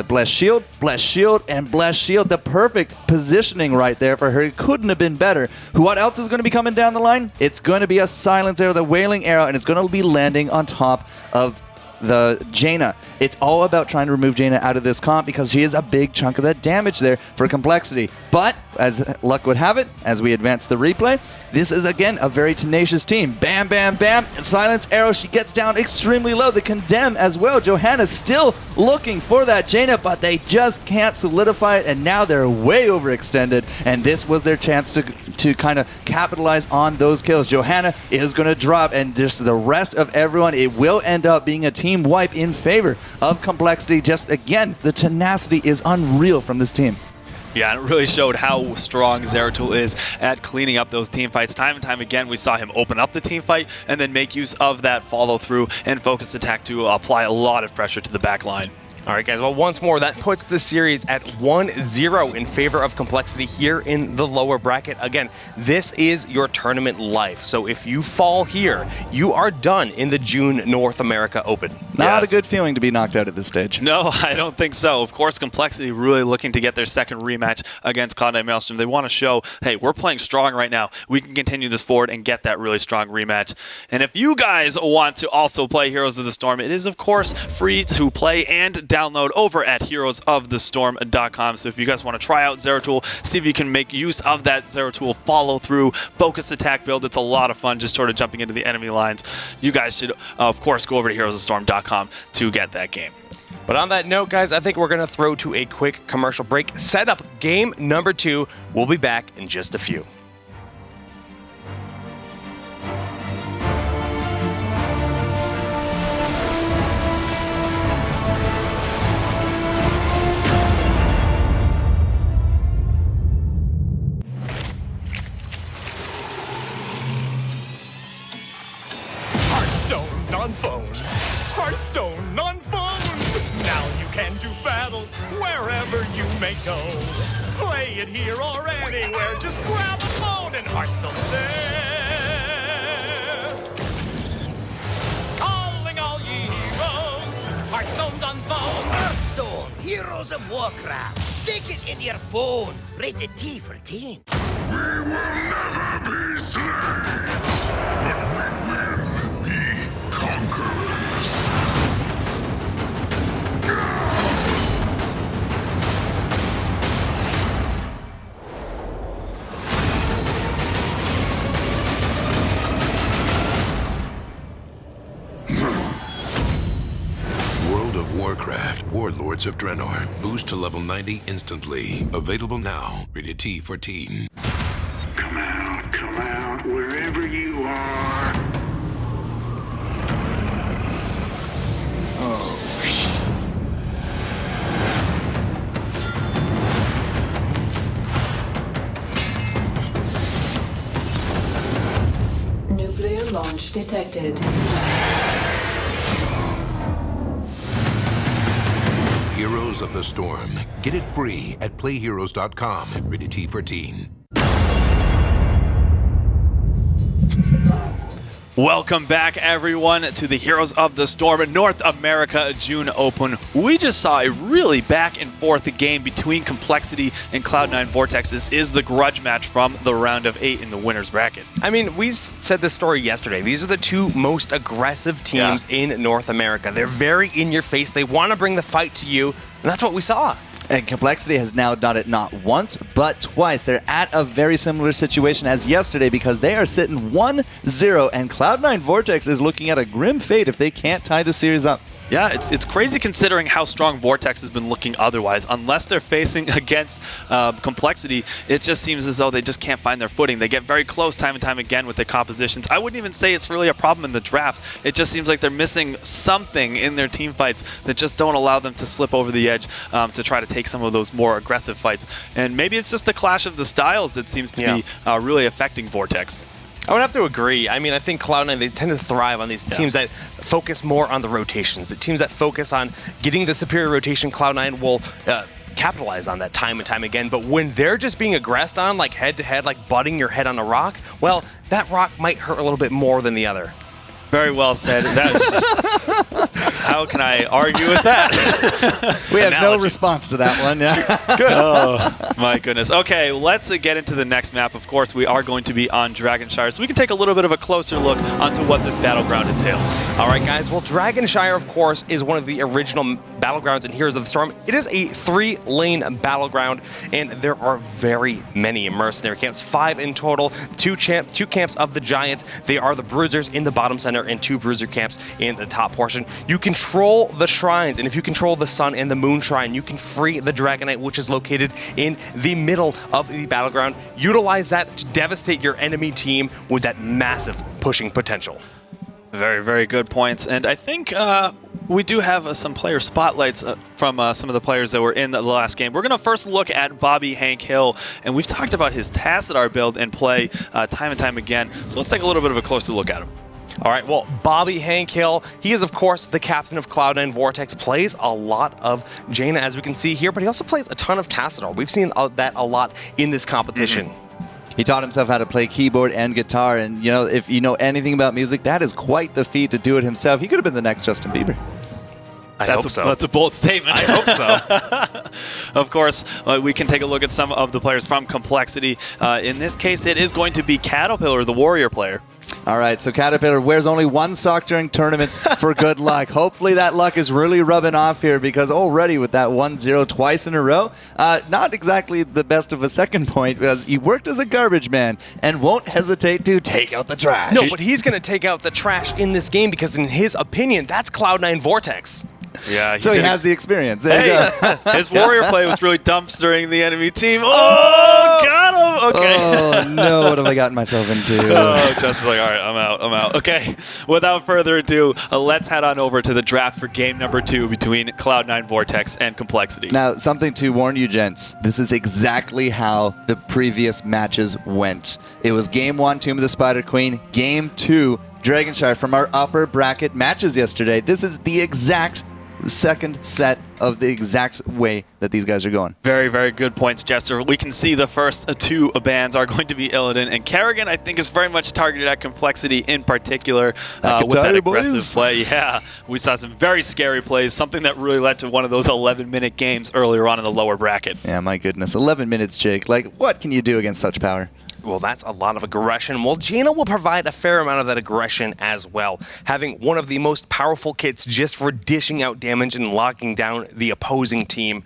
Bless Shield, and Bless Shield. The perfect positioning right there for her. It couldn't have been better. What else is going to be coming down the line? It's going to be a Silence Arrow, the Wailing Arrow, and it's going to be landing on top of the Jaina. It's all about trying to remove Jaina out of this comp because she is a big chunk of that damage there for compLexity. But, as luck would have it, as we advance the replay, this is, again, a very tenacious team. Bam, bam, bam. Silence Arrow, she gets down extremely low. The Condemn as well. Johanna's still looking for that Jaina, but they just can't solidify it, and now they're way overextended, and this was their chance to kind of capitalize on those kills. Johanna is going to drop, and just the rest of everyone, it will end up being a team wipe in favor of compLexity. Just, again, the tenacity is unreal from this team.
Yeah, and it really showed how strong Zeratul is at cleaning up those team fights. Time and time again, we saw him open up the team fight and then make use of that follow-through and focus attack to apply a lot of pressure to the back line.
All right, guys, well, once more, that puts the series at 1-0 in favor of compLexity here in the lower bracket. Again, this is your tournament life. So if you fall here, you are done in the June North America Open.
Not a good feeling to be knocked out at this stage.
No, I don't think so. Of course, compLexity really looking to get their second rematch against Cloud9 Maelstrom. They want to show, hey, we're playing strong right now. We can continue this forward and get that really strong rematch. And if you guys want to also play Heroes of the Storm, it is, of course, free to play and download over at heroesofthestorm.com. So if you guys want to try out Zeratul, see if you can make use of that Zeratul follow-through focus attack build. It's a lot of fun just sort of jumping into the enemy lines. You guys should, of course, go over to heroesofthestorm.com to get that game.
But on that note, guys, I think we're going to throw to a quick commercial break. Set up game number 2. We'll be back in just a few.
Hearthstone on phones! Now you can do battle wherever you may go. Play it here or anywhere, just grab a phone and Hearthstone's there. Calling all ye heroes, Hearthstone's on phone.
Hearthstone, Heroes of Warcraft. Stick it in your phone. Rated T for teen.
We will never be slaves, but we will be conquerors. World of Warcraft, Warlords of Draenor. Boost to level 90 instantly. Available now. Rated T for teen. Come out, wherever you are.
Nuclear launch detected.
Heroes of the Storm. Get it free at playheroes.com. Rated T for teen.
Welcome back, everyone, to the Heroes of the Storm North America June Open. We just saw a really back-and-forth game between compLexity and Cloud9 Vortex. This is the grudge match from the round of 8 in the winner's bracket.
I mean, we said this story yesterday. These are the two most aggressive teams in North America. They're very in-your-face. They want to bring the fight to you, and that's what we saw.
And compLexity has now done it not once, but twice. They're at a very similar situation as yesterday because they are sitting 1-0, and Cloud9 Vortex is looking at a grim fate if they can't tie the series up.
Yeah, it's crazy considering how strong Vortex has been looking otherwise. Unless they're facing against compLexity, it just seems as though they just can't find their footing. They get very close time and time again with their compositions. I wouldn't even say it's really a problem in the draft. It just seems like they're missing something in their team fights that just don't allow them to slip over the edge to try to take some of those more aggressive fights. And maybe it's just the clash of the styles that seems to be really affecting Vortex.
I would have to agree. I mean, I think Cloud9, they tend to thrive on these teams that focus more on the rotations. The teams that focus on getting the superior rotation, Cloud9 will capitalize on that time and time again. But when they're just being aggressed on, like head-to-head, like butting your head on a rock, well, that rock might hurt a little bit more than the other.
Very well said. That's just, how can I argue with that?
We have
Analogy.
no response to that one. Yeah.
Good. Oh, my goodness. Okay, let's get into the next map. Of course, we are going to be on Dragonshire, so we can take a little bit of a closer look onto what this battleground entails.
All right, guys. Well, Dragonshire, of course, is one of the original battlegrounds in Heroes of the Storm. It is a 3-lane battleground, and there are very many mercenary camps, 5 in total, 2 camps of the Giants. They are the Bruisers in the bottom center and 2 Bruiser camps in the top portion. You control the shrines, and if you control the Sun and the Moon Shrine, you can free the Dragonite, which is located in the middle of the battleground. Utilize that to devastate your enemy team with that massive pushing potential.
Very, very good points. And I think we do have some player spotlights from some of the players that were in the last game. We're going to first look at Bobby Hank Hill, and we've talked about his Tassadar build and play time and time again. So let's take a little bit of a closer look at him.
All right, well, Bobby Hank Hill, he is, of course, the captain of Cloud9 Vortex, plays a lot of Jaina, as we can see here, but he also plays a ton of Tassadar. We've seen that a lot in this competition.
He taught himself how to play keyboard and guitar, and you know, if you know anything about music, that is quite the feat to do it himself. He could have been the next Justin Bieber.
I hope so.
That's a bold statement.
I hope so.
Of course, we can take a look at some of the players from compLexity. In this case, it is going to be Cattlepillar, the warrior player.
All right, so Cattlepillar wears only 1 sock during tournaments for good luck. Hopefully that luck is really rubbing off here, because already with that 1-0 twice in a row, not exactly the best of a second point, because he worked as a garbage man and won't hesitate to take out the trash.
No, but he's going to take out the trash in this game because, in his opinion, that's Cloud9 Vortex.
Yeah,
So he has the experience. There you go.
His warrior play was really dumpstering the enemy team. Oh, got him! Okay.
Oh, no, what have I gotten myself into?
Oh, just like, all right, I'm out. Okay, without further ado, let's head on over to the draft for game number 2 between Cloud9 Vortex and compLexity.
Now, something to warn you, gents. This is exactly how the previous matches went. It was game 1, Tomb of the Spider Queen. Game 2, Dragonshire, from our upper bracket matches yesterday. This is the exact second set of the exact way that these guys are going.
Very, very good points, Jester. We can see the first 2 bans are going to be Illidan, and Kerrigan, I think, is very much targeted at compLexity in particular with that aggressive play. Yeah, we saw some very scary plays, something that really led to one of those 11-minute games earlier on in the lower bracket.
Yeah, my goodness. 11 minutes, Jake. Like, what can you do against such power?
Well, that's a lot of aggression. Well, Jaina will provide a fair amount of that aggression as well, having one of the most powerful kits just for dishing out damage and locking down the opposing team.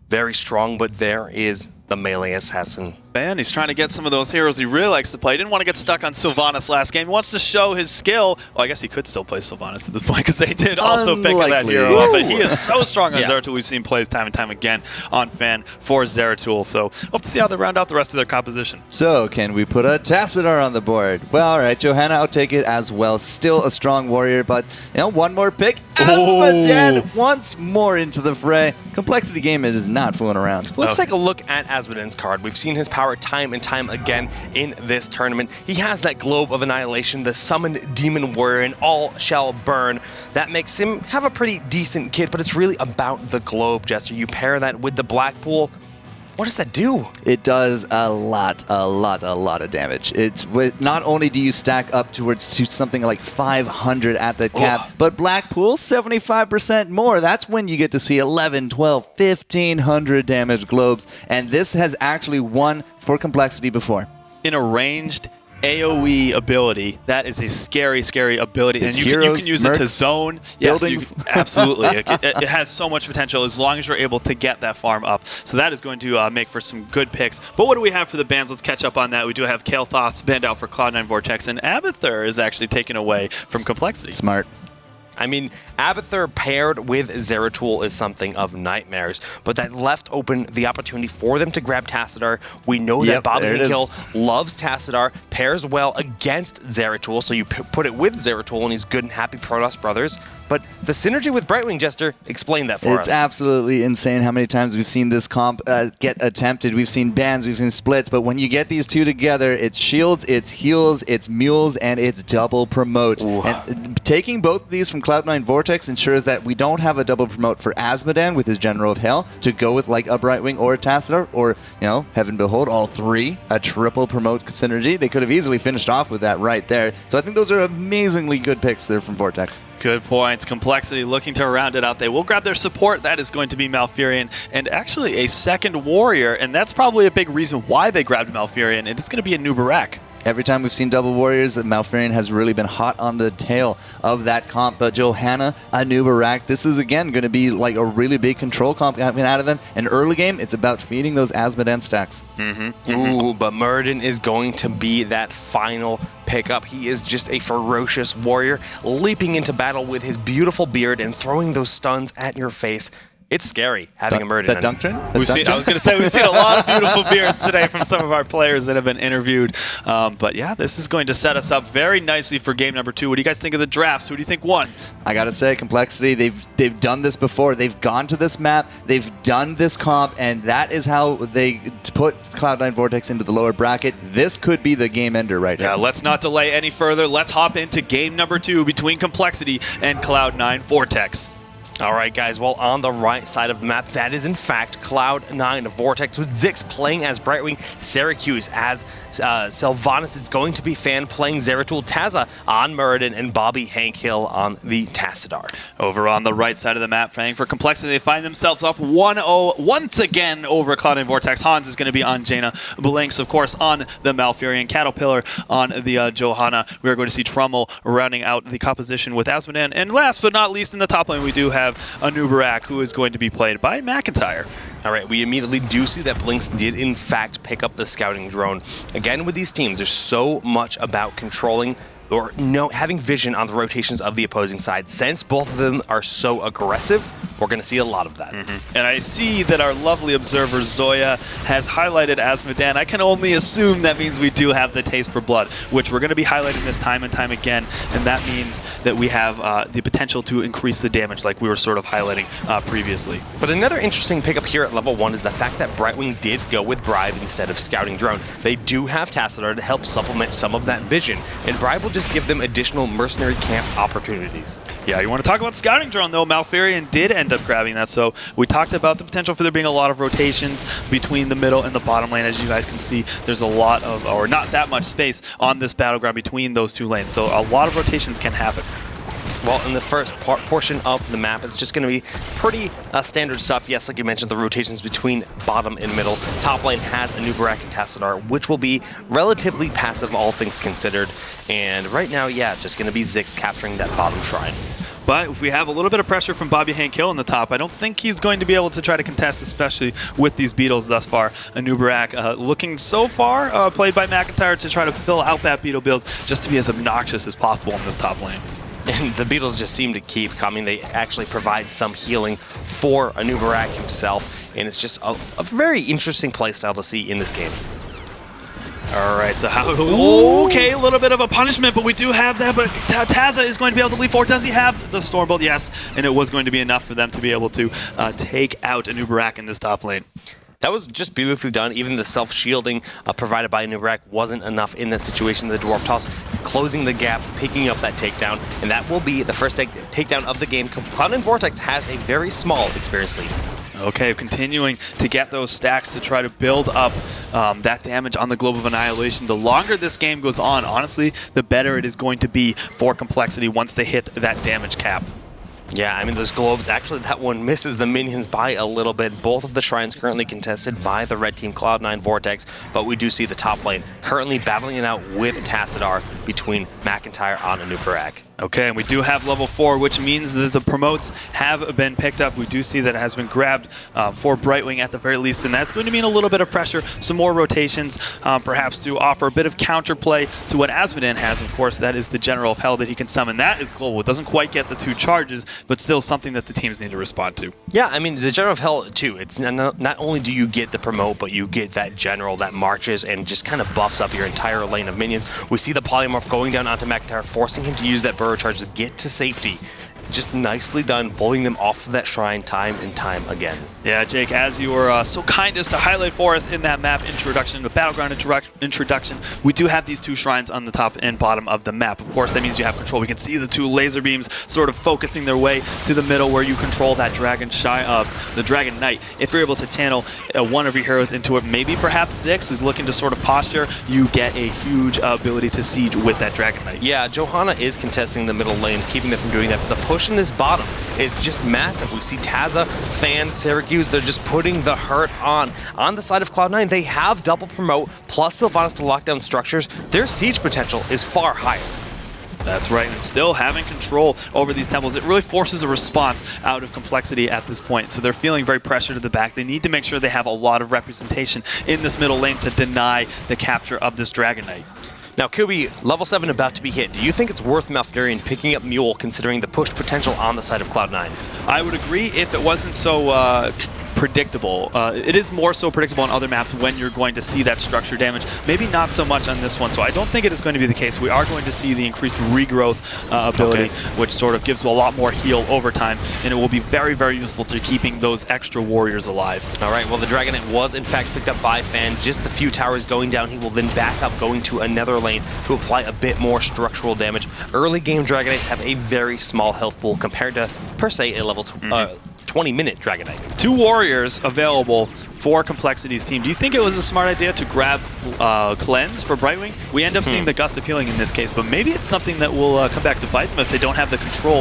Very strong, but there is the melee assassin.
Man, he's trying to get some of those heroes he really likes to play. He didn't want to get stuck on Sylvanas last game. He wants to show his skill. Well, I guess he could still play Sylvanas at this point, because they did also pick that hero up. But he is so strong on Zeratul. We've seen plays time and time again on Fan for Zeratul. So we'll have to see how they round out the rest of their composition.
So, can we put a Tassadar on the board? Well, all right, Johanna, I'll take it as well. Still a strong warrior, but, you know, one more pick. Asmodean once more into the fray. compLexity game, it is not fooling around.
Let's take a look at Asmodean's card. We've seen his power time and time again in this tournament. He has that Globe of Annihilation, the Summoned Demon Warrior, and All Shall Burn. That makes him have a pretty decent kit, but it's really about the Globe, Jester. You pair that with the Blackpool. What does that do?
It does a lot of damage. It's not only do you stack up towards something like 500 at the cap, but Blackpool 75% more. That's when you get to see 11, 12, 1500 damage globes, and this has actually won for compLexity before.
In a ranged AoE ability, that is a scary, scary ability.
It's
and you can use it to zone.
Buildings.
Yes, absolutely. It has so much potential as long as you're able to get that farm up. So that is going to make for some good picks. But what do we have for the bans? Let's catch up on that. We do have Kael'thas banned out for Cloud9 Vortex, and Abathur is actually taken away from compLexity.
Smart.
I mean, Abathur paired with Zeratul is something of nightmares, but that left open the opportunity for them to grab Tassadar. We know that Bobby Hill loves Tassadar, pairs well against Zeratul, so you put it with Zeratul and he's good and happy Protoss brothers. But the synergy with Brightwing, Jester, explain that for us.
It's absolutely insane how many times we've seen this comp get attempted. We've seen bans, we've seen splits, but when you get these two together, it's shields, it's heals, it's mules, and it's double promote. And taking both of these from from Cloud9 Vortex ensures that we don't have a double promote for Azmodan with his General of Hell to go with like a Brightwing or a Tazza, or, heaven behold, all three, a triple promote synergy. They could have easily finished off with that right there. So I think those are amazingly good picks there from Vortex.
Good points. compLexity looking to round it out. They will grab their support. That is going to be Malfurion, and actually a second warrior, and that's probably a big reason why they grabbed Malfurion. It is going to be a new Barak.
Every time we've seen double warriors, Malfurion has really been hot on the tail of that comp. But Johanna, Barak, this is again going to be like a really big control comp coming out of them. And early game, it's about feeding those Azmodan stacks.
Ooh, but Muradin is going to be that final pickup. He is just a ferocious warrior, leaping into battle with his beautiful beard and throwing those stuns at your face. It's scary having a Muradin.
That dunk turn?
I was going to say, we've seen a lot of beautiful beards today from some of our players that have been interviewed. But yeah, this is going to set us up very nicely for game number 2. What do you guys think of the drafts? Who do you think won?
I got to say, compLexity, they've done this before. They've gone to this map, they've done this comp, and that is how they put Cloud9 Vortex into the lower bracket. This could be the game ender right now.
Yeah, let's not delay any further. Let's hop into game number 2 between compLexity and Cloud9 Vortex.
All right, guys, well, on the right side of the map, that is, in fact, Cloud9 Vortex with Zixz playing as Brightwing, Syracuse as Sylvanas is going to be Fan playing Zeratul, Tazza on Muradin, and Bobby Hankhill on the Tassadar.
Over on the right side of the map, playing for compLexity, they find themselves up 1-0 once again over Cloud9 Vortex. Hans is going to be on Jaina, Blinks, of course, on the Malfurion, Cattlepillar on the Johanna. We're going to see Trummel rounding out the composition with Azmodan. And last but not least, in the top lane, we do have a new Barak, who is going to be played by McIntyre.
All right, we immediately do see that Blinks did, in fact, pick up the scouting drone. Again, with these teams, there's so much about controlling or having vision on the rotations of the opposing side. Since both of them are so aggressive, we're going to see a lot of that.
And I see that our lovely observer, Zoya, has highlighted Azmodan. I can only assume that means we do have the taste for blood, which we're going to be highlighting this time and time again, and that means that we have the potential to increase the damage like we were sort of highlighting previously.
But another interesting pickup here at level 1 is the fact that Brightwing did go with Bribe instead of Scouting Drone. They do have Tassadar to help supplement some of that vision, and Bribe will just give them additional mercenary camp opportunities.
Yeah, you want to talk about Scouting Drone, though. Malfurion did end up grabbing that, so we talked about the potential for there being a lot of rotations between the middle and the bottom lane. As you guys can see, there's a lot of, or not that much space on this battleground between those two lanes, so a lot of rotations can happen.
Well, in the first portion of the map, it's just going to be pretty standard stuff. Yes, like you mentioned, the rotations between bottom and middle. Top lane has a new Barak and Tassadar, which will be relatively passive, all things considered. And right now, yeah, just going to be Zixz capturing that bottom shrine.
But if we have a little bit of pressure from Bobby Hankhill in the top, I don't think he's going to be able to try to contest, especially with these beetles thus far. A new Barak looking so far, played by McIntyre, to try to fill out that beetle build just to be as obnoxious as possible in this top lane.
And the beetles just seem to keep coming. They actually provide some healing for a new Barak himself, and it's just a very interesting playstyle to see in this game.
All right, so okay, a little bit of a punishment, but we do have that, but Tazza is going to be able to leap forward. Does he have the Stormbolt? Yes, and it was going to be enough for them to be able to take out a new Barak in this top lane.
That was just beautifully done. Even the self-shielding provided by Nubarak wasn't enough in that situation. The Dwarf Toss closing the gap, picking up that takedown, and that will be the first takedown of the game. Cloud9 Vortex has a very small experience lead.
Okay, continuing to get those stacks to try to build up that damage on the Globe of Annihilation. The longer this game goes on, honestly, the better it is going to be for compLexity once they hit that damage cap.
Yeah, I mean, those globes, actually, that one misses the minions by a little bit. Both of the shrines currently contested by the red team, Cloud9 Vortex, but we do see the top lane currently battling it out with Tassadar between McIntyre on Anubarak.
Okay, and we do have level 4, which means that the promotes have been picked up. We do see that it has been grabbed for Brightwing at the very least, and that's going to mean a little bit of pressure, some more rotations, perhaps to offer a bit of counterplay to what Azmodan has. Of course, that is the General of Hell that he can summon. That is global. It doesn't quite get the 2 charges, but still something that the teams need to respond to.
Yeah, I mean, the General of Hell, too. It's not only do you get the promote, but you get that General that marches and just kind of buffs up your entire lane of minions. We see the Polymorph going down onto McIntyre, forcing him to use that Burrow Charge to get to safety. just nicely done, pulling them off of that shrine time and time again.
Yeah, Jake, as you were so kind as to highlight for us in that map introduction, the battleground introduction, we do have these 2 shrines on the top and bottom of the map. Of course, that means you have control. We can see the 2 laser beams sort of focusing their way to the middle where you control that the Dragon Knight. If you're able to channel one of your heroes into it, maybe perhaps Zixz is looking to sort of posture, you get a huge ability to siege with that Dragon Knight.
Yeah, Johanna is contesting the middle lane, keeping them from doing that, but the push in this bottom is just massive. We see Tazza, Fan, Syracuse, they're just putting the hurt on. On the side of Cloud9, they have double promote, plus Sylvanas to lock down structures. Their siege potential is far higher.
That's right, and still having control over these temples, it really forces a response out of compLexity at this point. So they're feeling very pressured at the back. They need to make sure they have a lot of representation in this middle lane to deny the capture of this Dragon Knight.
Now, Kubi, level 7 about to be hit. Do you think it's worth Malfurion picking up Mule, considering the push potential on the side of Cloud9?
I would agree if it wasn't so predictable. It is more so predictable on other maps when you're going to see that structure damage. Maybe not so much on this one, so I don't think it is going to be the case. We are going to see the increased regrowth ability, which sort of gives a lot more heal over time, and it will be very, very useful to keeping those extra warriors alive.
All right, well, the Dragon Knight was in fact picked up by Fan. Just the few towers going down, he will then back up, going to another lane to apply a bit more structural damage. Early game Dragon Knights have a very small health pool compared to, per se, a level 20-minute Dragon Knight.
2 warriors available for compLexity's team. Do you think it was a smart idea to grab Cleanse for Brightwing? We end up seeing the Gust of Healing in this case, but maybe it's something that will come back to bite them if they don't have the control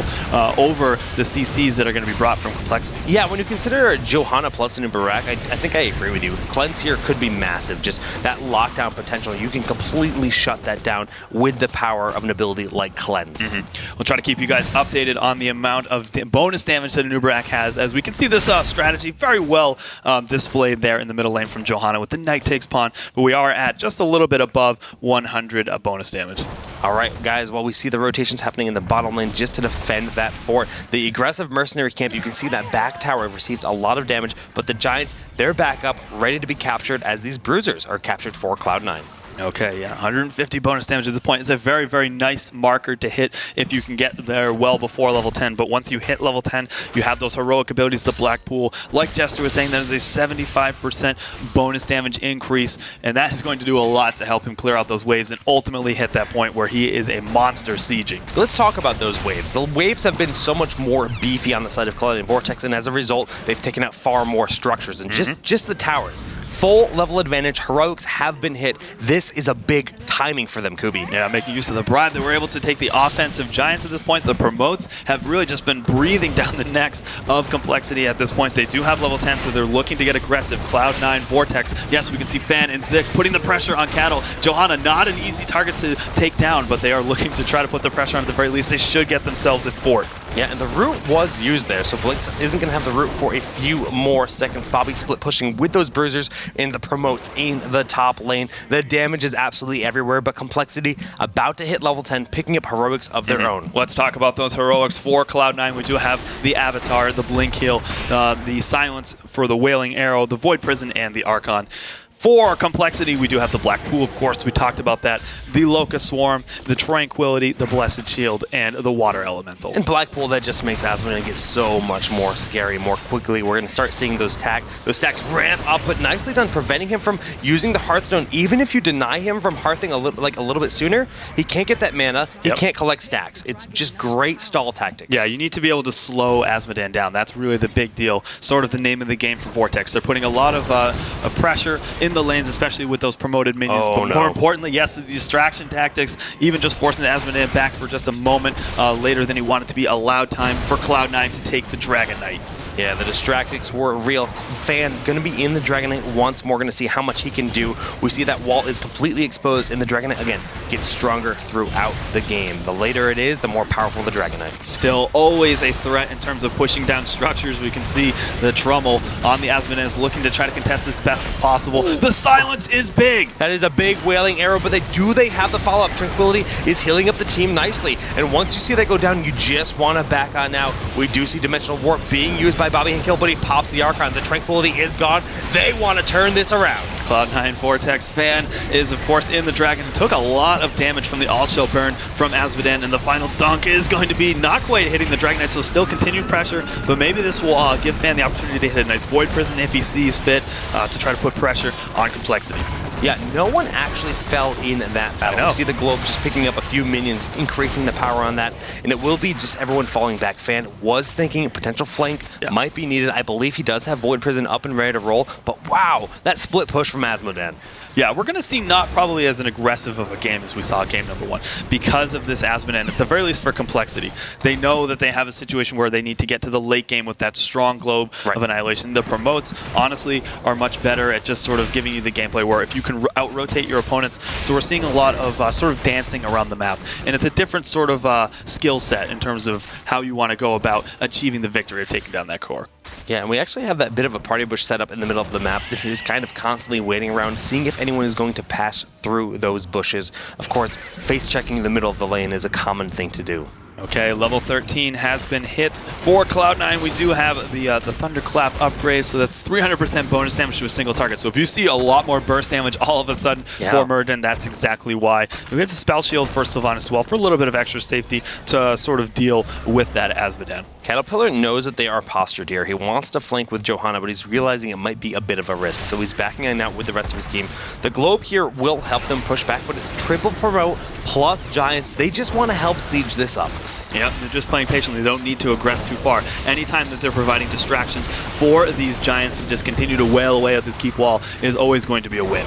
over the CCs that are going to be brought from compLexity.
Yeah, when you consider Johanna plus an Barak, I think I agree with you. Cleanse here could be massive. Just that lockdown potential, you can completely shut that down with the power of an ability like Cleanse.
We'll try to keep you guys updated on the amount of bonus damage that an Barak has, as we can see this strategy very well displayed there in the middle lane from Johanna with the Knight takes pawn, but we are at just a little bit above 100 bonus damage.
All right, guys, while we see the rotations happening in the bottom lane just to defend that fort, the aggressive mercenary camp, you can see that back tower received a lot of damage, but the Giants, they're back up, ready to be captured as these bruisers are captured for Cloud9.
Okay, yeah, 150 bonus damage at this point. It's a very, very nice marker to hit if you can get there well before level 10. But once you hit level 10, you have those heroic abilities, the Black Pool. Like Jester was saying, that is a 75% bonus damage increase, and that is going to do a lot to help him clear out those waves and ultimately hit that point where he is a monster sieging.
Let's talk about those waves. The waves have been so much more beefy on the side of Cloud9 Vortex, and as a result, they've taken out far more structures. And just the towers. Full level advantage, heroics have been hit. This is a big timing for them, Kubi.
Yeah, making use of the bribe. They were able to take the offensive Giants at this point. The promotes have really just been breathing down the necks of compLexity at this point. They do have level 10, so they're looking to get aggressive. Cloud9 Vortex. Yes, we can see Fan and Zixz putting the pressure on Cattle. Johanna, not an easy target to take down, but they are looking to try to put the pressure on at the very least. They should get themselves at fort.
Yeah, and the root was used there, so Blitz isn't going to have the root for a few more seconds. Bobby split pushing with those bruisers and the promotes in the top lane. The damage is absolutely everywhere, but compLexity about to hit level 10, picking up heroics of their own.
Let's talk about those heroics for Cloud9. We do have the Avatar, the Blink Heal, the Silence for the Wailing Arrow, the Void Prison, and the Archon. For compLexity, we do have the Black Pool, of course, we talked about that, the Locust Swarm, the Tranquility, the Blessed Shield, and the Water Elemental.
And Black Pool, that just makes Asmodee get so much more scary more quickly. We're going to start seeing those stacks ramp up, but nicely done, preventing him from using the Hearthstone. Even if you deny him from hearthing a little bit sooner, he can't get that mana, he can't collect stacks. It's just great stall tactics.
Yeah, you need to be able to slow Asmodee down. That's really the big deal, sort of the name of the game for Vortex. They're putting a lot of pressure in the lanes, especially with those promoted minions. But more importantly, yes, the distraction tactics, even just forcing the Asmodee back for just a moment later than he wanted to be, allowed time for Cloud9 to take the Dragon Knight.
Yeah, the distractics were real. Fan going to be in the Dragon Knight once more, going to see how much he can do. We see that wall is completely exposed, and the Dragon Knight, again, gets stronger throughout the game. The later it is, the more powerful the Dragon Knight.
Still always a threat in terms of pushing down structures. We can see the Trummel on the Asmodee is looking to try to contest as best as possible. The silence is big!
That is a big Wailing Arrow, but they have the follow-up. Tranquility is healing up the team nicely, and once you see that go down, you just want to back on out. We do see Dimensional Warp being used by Bobby Hinkle, but he pops the Archon. The Tranquility is gone. They want to turn this around.
Cloud9 Vortex fan is, of course, in the Dragon. Took a lot of damage from the all-shell burn from Azmodan, and the final dunk is going to be not quite hitting the Dragon Knight, so still continued pressure, but maybe this will give Fan the opportunity to hit a nice Void Prison if he sees fit to try to put pressure on compLexity.
Yeah, no one actually fell in that battle. You see the Globe just picking up a few minions, increasing the power on that, and it will be just everyone falling back. Fan was thinking a potential flank might be needed. I believe he does have Void Prison up and ready to roll, but wow, that split push from Azmodan.
Yeah, we're going to see not probably as an aggressive of a game as we saw game number 1 because of this Azmodan, at the very least for compLexity. They know that they have a situation where they need to get to the late game with that strong Globe of Annihilation. The promotes, honestly, are much better at just sort of giving you the gameplay where if you can out-rotate your opponents. So we're seeing a lot of sort of dancing around the map, and it's a different sort of skill set in terms of how you want to go about achieving the victory of taking down that core.
Yeah, and we actually have that bit of a party bush set up in the middle of the map that is kind of constantly waiting around, seeing if anyone is going to pass through those bushes. Of course, face-checking the middle of the lane is a common thing to do.
Okay, level 13 has been hit for Cloud9. We do have the Thunderclap upgrade, so that's 300% bonus damage to a single target. So if you see a lot more burst damage all of a sudden for Murden, that's exactly why. We have the Spell Shield for Sylvanas as well for a little bit of extra safety to sort of deal with that Azmodan.
Cattlepillar knows that they are postured here. He wants to flank with Johanna, but he's realizing it might be a bit of a risk, so he's backing in out with the rest of his team. The Globe here will help them push back, but it's triple promote plus Giants. They just want to help siege this up.
Yep, they're just playing patiently. They don't need to aggress too far. Anytime that they're providing distractions for these Giants to just continue to wail away at this keep wall is always going to be a win.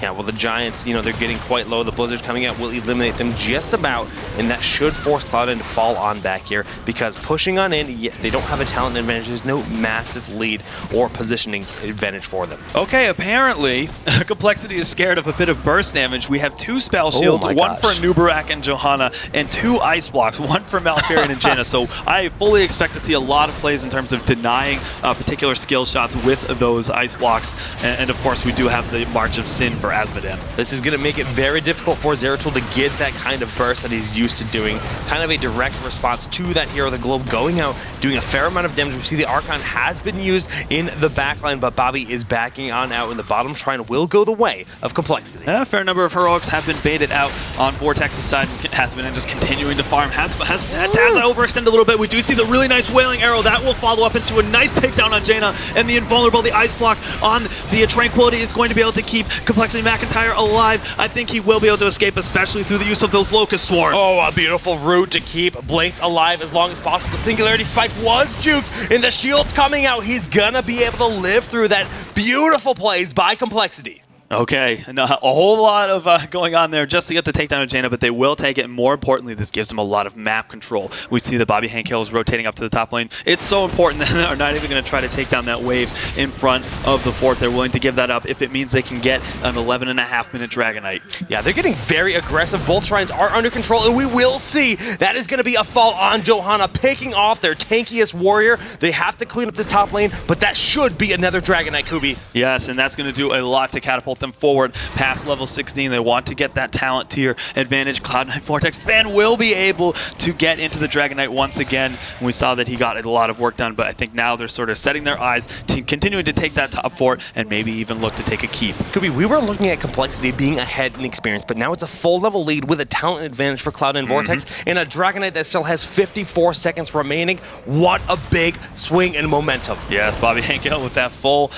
Yeah, well, the Giants, you know, they're getting quite low. The Blizzard's coming out will eliminate them just about, and that should force Cloud9 to fall on back here, because pushing on in, they don't have a talent advantage. There's no massive lead or positioning advantage for them.
Okay, apparently, compLexity is scared of a bit of burst damage. We have 2 Spell Shields, one for Nubarak and Johanna, and 2 Ice Blocks, one for Malfurion and Jaina. So I fully expect to see a lot of plays in terms of denying particular skill shots with those Ice Blocks. And of course, we do have the March of Sin for Azmodan.
This is going to make it very difficult for Zeratul to get that kind of burst that he's used to doing. Kind of a direct response to that Hero of the Globe going out, doing a fair amount of damage. We see the Archon has been used in the backline, but Bobby is backing on out, and the bottom shrine will go the way of compLexity.
A fair number of heroics have been baited out on Vortex's side. Azmodan just continuing to farm. Has Tazza overextended a little bit. We do see the really nice Wailing Arrow. That will follow up into a nice takedown on Jaina, and the Invulnerable, the Ice Block on the Tranquility is going to be able to keep compLexity McIntyre alive. I think he will be able to escape, especially through the use of those Locust Swarms.
Oh, a beautiful route to keep Blanks alive as long as possible. The Singularity Spike was juked, and the shield's coming out. He's gonna be able to live through that. Beautiful plays by compLexity.
Okay, and a whole lot of going on there just to get the takedown of Jaina, but they will take it. And more importantly, this gives them a lot of map control. We see the Bobby Hank Hills rotating up to the top lane. It's so important that they're not even going to try to take down that wave in front of the fort. They're willing to give that up if it means they can get an 11.5-minute Dragonite.
Yeah, they're getting very aggressive. Both shrines are under control, and we will see that is going to be a fall on Johanna, picking off their tankiest warrior. They have to clean up this top lane, but that should be another Dragonite, Kubi.
Yes, and that's going to do a lot to catapult them forward past level 16. They want to get that talent tier advantage. Cloud9 Vortex fan will be able to get into the Dragonite once again. We saw that he got a lot of work done, but I think now they're sort of setting their eyes to continuing to take that top fort and maybe even look to take a keep.
Kubi, we were looking at compLexity being ahead in experience, but now it's a full level lead with a talent advantage for Cloud9 Vortex and a Dragonite that still has 54 seconds remaining. What a big swing and momentum.
Yes, Bobby Hankill with that full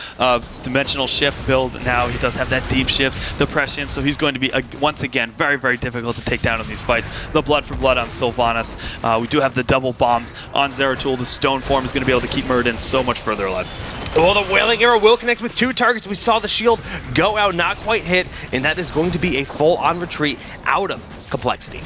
dimensional shift build. Now he does have that deep shift, the prescient, so he's going to be, once again, very, very difficult to take down in these fights. The blood for blood on Sylvanas. We do have the double bombs on Zeratul. The stone form is going to be able to keep Murden so much further alive.
Oh, the Wailing Arrow will connect with 2 targets. We saw the shield go out, not quite hit, and that is going to be a full-on retreat out of compLexity.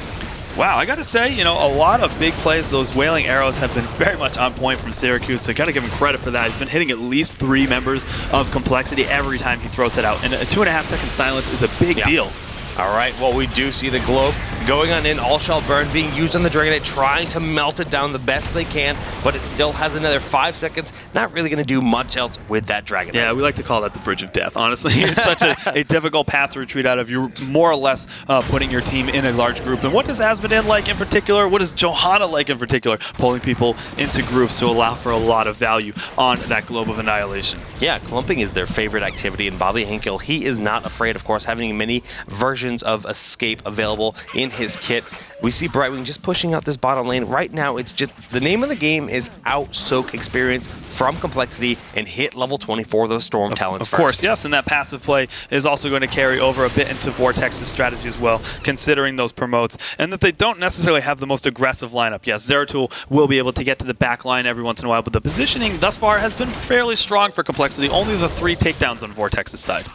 Wow, I gotta say, you know, a lot of big plays. Those Wailing Arrows have been very much on point from Syracuse, so gotta give him credit for that. He's been hitting at least 3 members of compLexity every time he throws it out, and a 2.5-second silence is a big deal.
All right, well, we do see the Globe going on in. All Shell Burn being used on the Dragonite, trying to melt it down the best they can, but it still has another 5 seconds. Not really going to do much else with that Dragonite.
Yeah, we like to call that the bridge of death, honestly. It's such a difficult path to retreat out of. You're more or less putting your team in a large group. And what does Azmodan like in particular? What does Johanna like in particular? Pulling people into groups to allow for a lot of value on that Globe of Annihilation.
Yeah, clumping is their favorite activity, and Bobby Henkel, he is not afraid, of course, having many versions of Escape available in his kit. We see Brightwing just pushing out this bottom lane. Right now, it's just, the name of the game is out-soak experience from compLexity and hit level 24 those Storm Talents first.
Of course, yes, and that passive play is also going to carry over a bit into Vortex's strategy as well, considering those promotes, and that they don't necessarily have the most aggressive lineup. Yes, Zeratul will be able to get to the back line every once in a while, but the positioning thus far has been fairly strong for compLexity. Only the 3 takedowns on Vortex's side.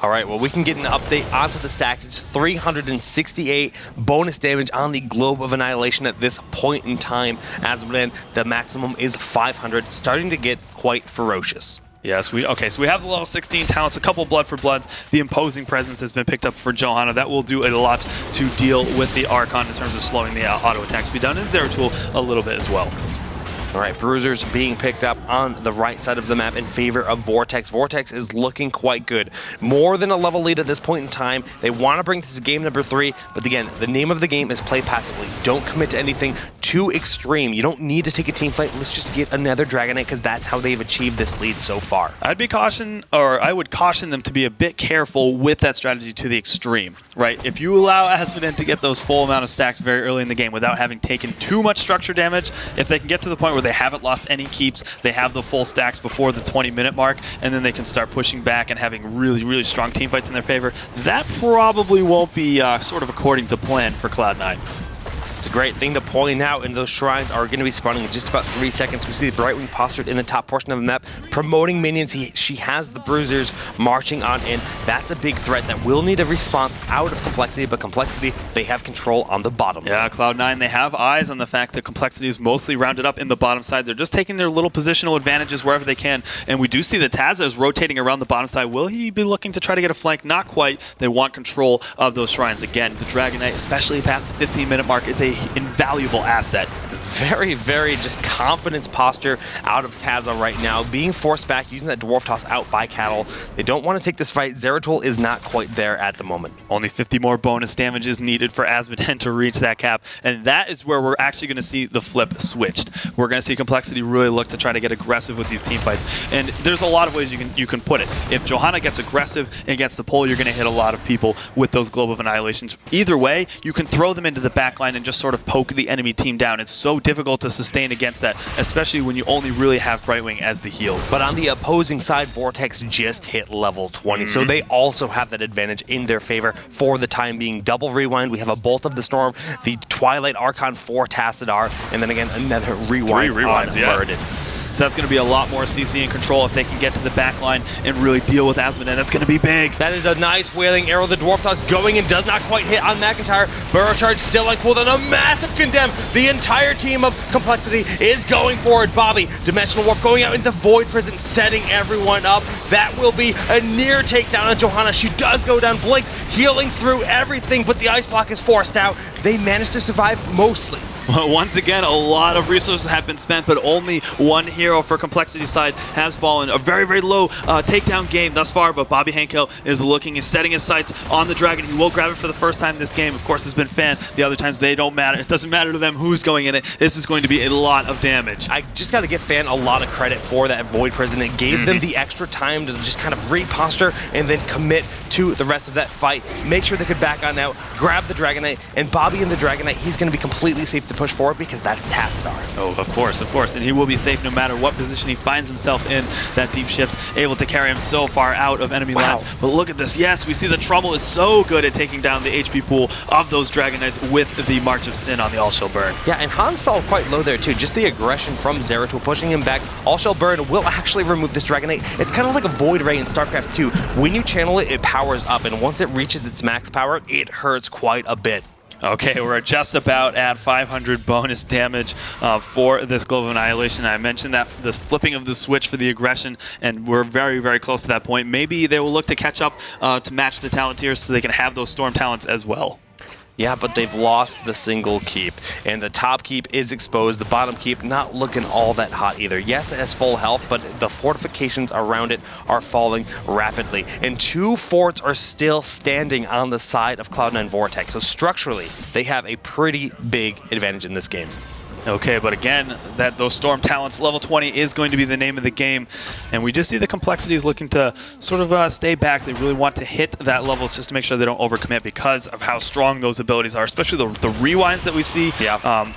All right, well, we can get an update onto the stacks. It's 368 bonus damage on the Globe of Annihilation at this point in time. As then the maximum is 500, starting to get quite ferocious.
Yes, so we have the level 16 talents, a couple Blood for Bloods. The imposing presence has been picked up for Johanna. That will do a lot to deal with the Archon in terms of slowing the auto attacks to be done, and Zeratul a little bit as well.
All right, Bruisers being picked up on the right side of the map in favor of Vortex. Vortex is looking quite good. More than a level lead at this point in time. They want to bring this to game number 3, but again, the name of the game is play passively. Don't commit to anything too extreme. You don't need to take a team fight. Let's just get another Dragonite, because that's how they've achieved this lead so far.
I would caution them to be a bit careful with that strategy to the extreme, right? If you allow Azmodan to get those full amount of stacks very early in the game without having taken too much structure damage, if they can get to the point where they haven't lost any keeps, they have the full stacks before the 20-minute mark, and then they can start pushing back and having really, really strong team fights in their favor, that probably won't be sort of according to plan for Cloud9.
It's a great thing to point out, and those shrines are going to be spawning in just about 3 seconds. We see the Brightwing postured in the top portion of the map, promoting minions. She has the Bruisers marching on in. That's a big threat that will need a response out of compLexity, but compLexity, they have control on the bottom.
Yeah, Cloud9, they have eyes on the fact that compLexity is mostly rounded up in the bottom side. They're just taking their little positional advantages wherever they can, and we do see that Tazza is rotating around the bottom side. Will he be looking to try to get a flank? Not quite. They want control of those shrines. Again, the Dragonite, especially past the 15-minute mark, is a invaluable asset.
Very, very just confidence posture out of Tazza right now. Being forced back, using that Dwarf Toss out by Cattle. They don't want to take this fight. Zeratul is not quite there at the moment.
Only 50 more bonus damage is needed for Azmodan to reach that cap, and that is where we're actually going to see the flip switched. We're going to see compLexity really look to try to get aggressive with these team fights, and there's a lot of ways you can put it. If Johanna gets aggressive against the pole, you're going to hit a lot of people with those Globe of Annihilations. Either way, you can throw them into the back line and just sort of poke the enemy team down. It's so difficult to sustain against that, especially when you only really have Brightwing as the heals.
But on the opposing side, Vortex just hit level 20, so they also have that advantage in their favor for the time being. Double rewind, we have a Bolt of the Storm, the Twilight Archon for Tassadar, and then again another rewind on Murden.
So that's going to be a lot more CC in control if they can get to the back line and really deal with Azmodan. That's going to be big.
That is a nice wailing arrow. The Dwarf Toss going and does not quite hit on McIntyre. Burrow Charge still on cooldown. A massive condemn. The entire team of compLexity is going forward. Bobby, Dimensional Warp going out into Void Prison, setting everyone up. That will be a near takedown on Johanna. She does go down. Blinks healing through everything, but the ice block is forced out. They managed to survive mostly.
Once again, a lot of resources have been spent, but only one hero for compLexity's side has fallen. A very, very low takedown game thus far, but Bobby Henkel is looking, is setting his sights on the Dragon. He will grab it for the first time this game. Of course, it's been fanned. The other times, they don't matter. It doesn't matter to them who's going in it. This is going to be a lot of damage.
I just got to give Fan a lot of credit for that Void Prison. It gave them the extra time to just kind of reposture and then commit to the rest of that fight. Make sure they could back on out, grab the Dragonite, and Bobby and the Dragonite, he's going to be completely safe to push forward because that's Tassadar.
Oh, of course, and he will be safe no matter what position he finds himself in. That deep shift able to carry him so far out of enemy lines. But look at this. Yes, we see the Trummel is so good at taking down the HP pool of those Dragonites with the March of Sin on the All Shell Burn.
Yeah, and Hans fell quite low there too. Just the aggression from Zeratul pushing him back. All Shell Burn will actually remove this Dragonite. It's kind of like a Void Ray in StarCraft 2. When you channel it, it powers up, and once it reaches its max power, it hurts quite a bit.
Okay, we're just about at 500 bonus damage for this Globe of Annihilation. I mentioned that this flipping of the switch for the aggression, and we're very, very close to that point. Maybe they will look to catch up to match the talent tiers so they can have those Storm talents as well.
Yeah, but they've lost the single keep, and the top keep is exposed. The bottom keep not looking all that hot either. Yes, it has full health, but the fortifications around it are falling rapidly, and 2 forts are still standing on the side of Cloud9 Vortex. So structurally, they have a pretty big advantage in this game.
Okay, but again, those Storm Talents, level 20 is going to be the name of the game. And we just see the complexity is looking to sort of stay back. They really want to hit that level just to make sure they don't overcommit because of how strong those abilities are, especially the rewinds that we see on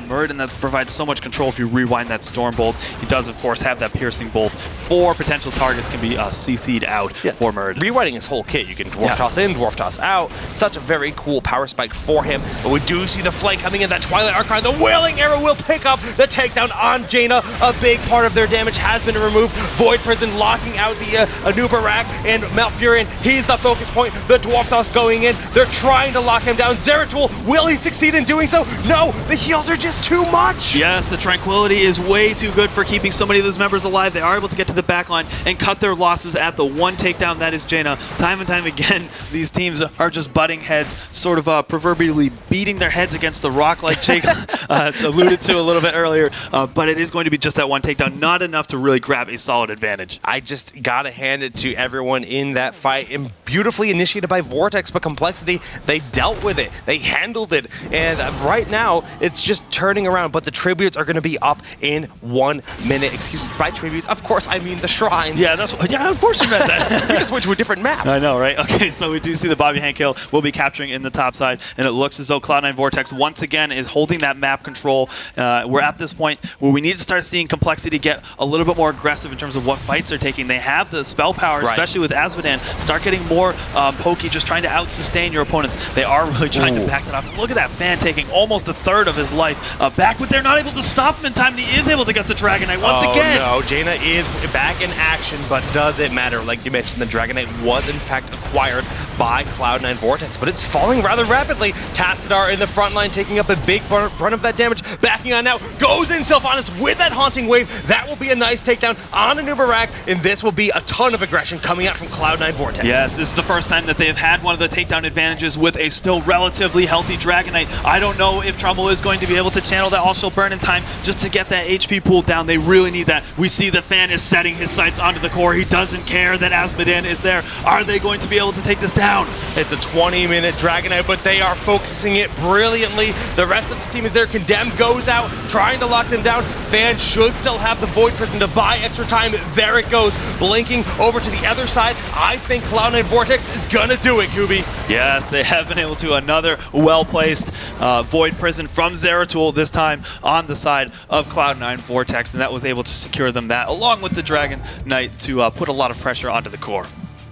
Murd, and that provides so much control if you rewind that Storm Bolt. He does, of course, have that Piercing Bolt. 4 potential targets can be CC'd out for Murd.
Rewinding his whole kit. You can Dwarf Toss in, Dwarf Toss out. Such a very cool power spike for him. But we do see the flank coming in, that Twilight Archive. The Wailing Arrow will pick up the takedown on Jaina. A big part of their damage has been removed. Void Prison locking out the Anubarak and Malfurion. He's the focus point. The Dwarf Toss going in. They're trying to lock him down. Zeratul, will he succeed in doing so? No, the heals are just too much.
Yes, the Tranquility is way too good for keeping so many of those members alive. They are able to get to the back line and cut their losses at the one takedown that is Jaina. Time and time again, these teams are just butting heads, sort of proverbially beating their heads against the rock like Jake alluded to a little bit earlier, but it is going to be just that one takedown, not enough to really grab a solid advantage.
I just gotta hand it to everyone in that fight, and beautifully initiated by Vortex, but complexity, they dealt with it, they handled it, and right now it's just turning around, but the tributes are gonna be up in 1 minute. Excuse me, by tributes, of course I mean the shrines.
Yeah, of course you meant that.
We just went to a different map.
I know, right? Okay, so we do see the Bobby Hand kill will be capturing in the top side, and it looks as though Cloud9 Vortex once again is holding that map control. We're at this point where we need to start seeing complexity get a little bit more aggressive in terms of what fights they're taking. They have the spell power, especially with Azmodan. Start getting more pokey, just trying to out-sustain your opponents. They are really trying to back that off. Look at that fan taking almost a third of his life back, but they're not able to stop him in time, and he is able to get the Dragon Knight once again.
No, Jaina is back in action, but does it matter? Like you mentioned, the Dragon Knight was in fact acquired by Cloud9 Vortex, but it's falling rather rapidly. Tassadar in the front line taking up a big brunt of that damage. Backing on now, goes in Sylvanas with that Haunting Wave. That will be a nice takedown on Anubarak, and this will be a ton of aggression coming out from Cloud9 Vortex.
Yes, this is the first time that they've had one of the takedown advantages with a still relatively healthy Dragon Knight. I don't know if Trummel is going to be able to channel that All-Shield Burn in time just to get that HP pool down. They really need that. We see the fan is setting his sights onto the core. He doesn't care that Azmodan is there. Are they going to be able to take this down?
It's a 20-minute Dragon Knight, but they are focusing it brilliantly. The rest of the team is there. Condemned goes out, trying to lock them down. Fan should still have the Void Prison to buy extra time. There it goes, blinking over to the other side. I think Cloud9 Vortex is gonna do it, Kubi.
Yes, they have been able to. Another well-placed Void Prison from Zeratul, this time on the side of Cloud9 Vortex, and that was able to secure them that, along with the Dragon Knight, to put a lot of pressure onto the core.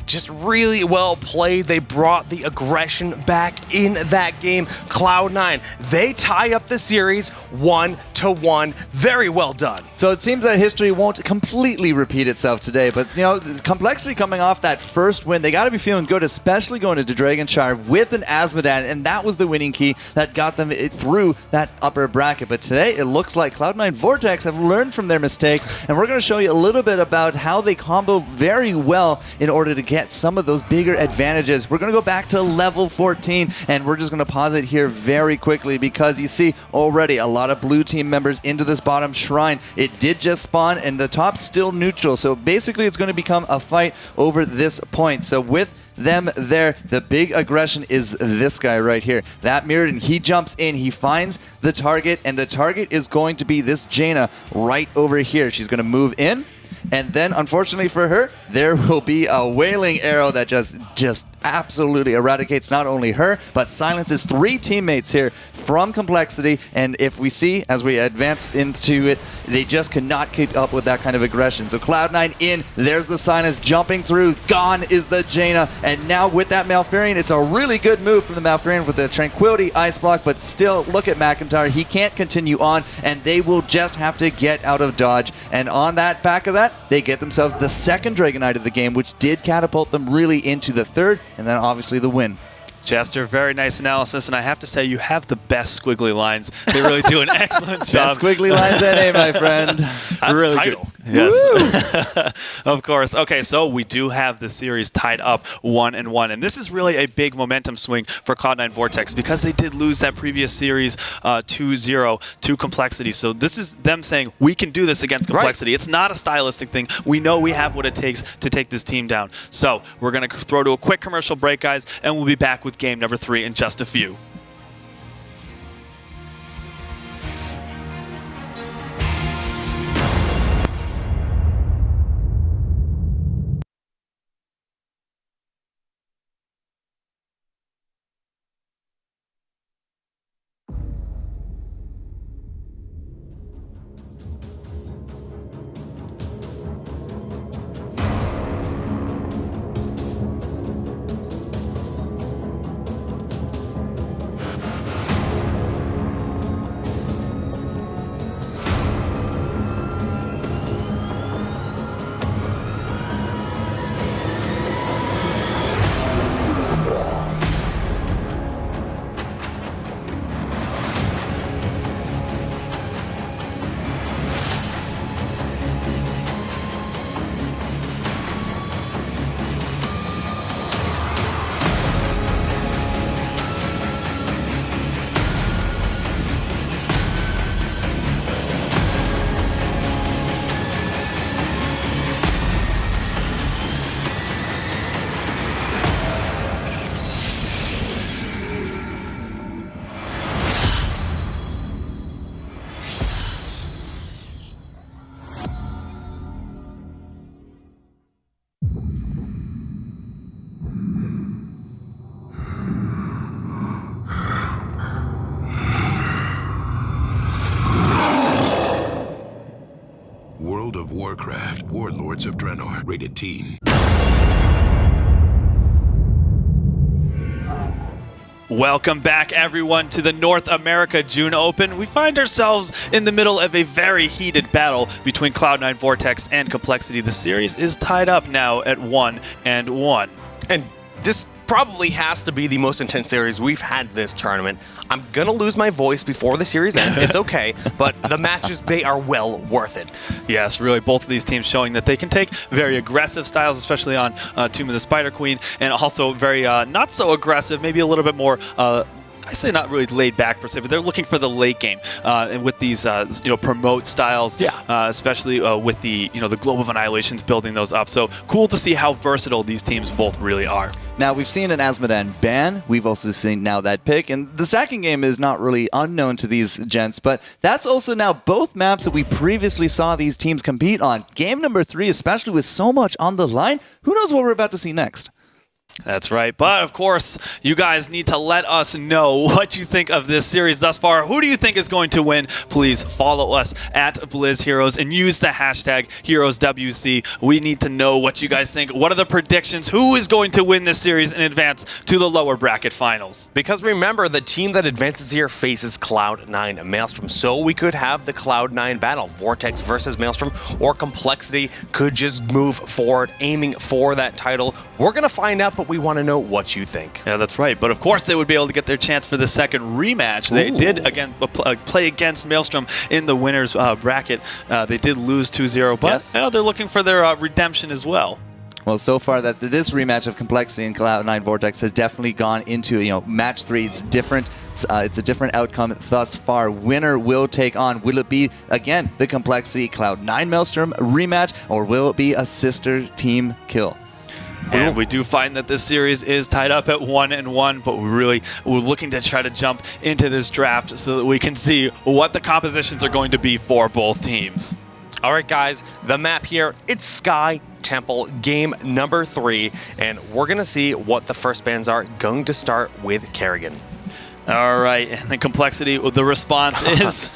Just really well played. They brought the aggression back in that game. Cloud9, they tie up the series 1-1. Very well done.
So it seems that history won't completely repeat itself today, but you know, complexity coming off that first win, they got to be feeling good, especially going into Dragonshire with an Azmodan, and that was the winning key that got them through that upper bracket. But today, it looks like Cloud9 Vortex have learned from their mistakes, and we're going to show you a little bit about how they combo very well in order to get some of those bigger advantages. We're going to go back to level 14, and we're just going to pause it here very quickly because you see already a lot of blue team members into this bottom shrine. It did just spawn, and the top's still neutral, so basically it's going to become a fight over this point. So with them there, the big aggression is this guy right here. That mirrored, and he jumps in, he finds the target, and the target is going to be this Jaina right over here. She's going to move in, and then unfortunately for her, there will be a Wailing Arrow that just absolutely eradicates not only her, but silences 3 teammates here from complexity. And if we see, as we advance into it, they just cannot keep up with that kind of aggression. So Cloud9 in, there's the silence jumping through, gone is the Jaina, and now with that Malfurion, it's a really good move from the Malfurion with the Tranquility Ice Block, but still, look at McIntyre, he can't continue on, and they will just have to get out of dodge. And on that back of that, they get themselves the second Dragon Knight of the game, which did catapult them really into the third, and then obviously the win.
Chester, very nice analysis, and I have to say you have the best squiggly lines. They really do an excellent job.
Best squiggly lines at A, my friend.
That's
really
the title.
Good. Yes, of course. Okay, so we do have the series tied up 1-1, and this is really a big momentum swing for Cloud9 Vortex because they did lose that previous series 2-0 to compLexity. So this is them saying we can do this against compLexity. Right. It's not a stylistic thing. We know we have what it takes to take this team down. So we're going to throw to a quick commercial break, guys, and we'll be back with game number 3 in just a few.
World of Warcraft, Warlords of Draenor, rated teen.
Welcome back, everyone, to the North America June Open. We find ourselves in the middle of a very heated battle between Cloud9 Vortex and compLexity. The series is tied up now at 1-1.
And this probably has to be the most intense series we've had this tournament. I'm going to lose my voice before the series ends. It's okay, but the matches, they are well worth it.
Yes, really, both of these teams showing that they can take very aggressive styles, especially on Tomb of the Spider Queen, and also very not so aggressive, maybe a little bit more I say not really laid back per se, but they're looking for the late game, and with these promote styles, especially with the the Globe of Annihilations building those up. So cool to see how versatile these teams both really are.
Now we've seen an Azmodan ban. We've also seen now that pick, and the stacking game is not really unknown to these gents, but that's also now both maps that we previously saw these teams compete on. Game number 3, especially with so much on the line, who knows what we're about to see next?
That's right. But, of course, you guys need to let us know what you think of this series thus far. Who do you think is going to win? Please follow us at Blizz Heroes and use the hashtag HeroesWC. We need to know what you guys think. What are the predictions? Who is going to win this series and advance to the lower bracket finals?
Because remember, the team that advances here faces Cloud9 Maelstrom. So we could have the Cloud9 battle. Vortex versus Maelstrom, or compLexity could just move forward, aiming for that title. We're going to find out, but we want to know what you think.
Yeah, that's right. But of course, they would be able to get their chance for the second rematch. They did, again, play against Maelstrom in the winners bracket. They did lose 2-0, but they're looking for their redemption as well.
Well, so far that this rematch of compLexity and Cloud9 Vortex has definitely gone into match 3. It's different. It's a different outcome thus far. Winner will take on. Will it be again the compLexity Cloud9 Maelstrom rematch, or will it be a sister team kill?
And we do find that this series is tied up at 1-1, but we're looking to try to jump into this draft so that we can see what the compositions are going to be for both teams.
All right, guys, the map here, it's Sky Temple, game number 3, and we're going to see what the first bans are. Going to start with Kerrigan.
All right, and the compLexity, the response is...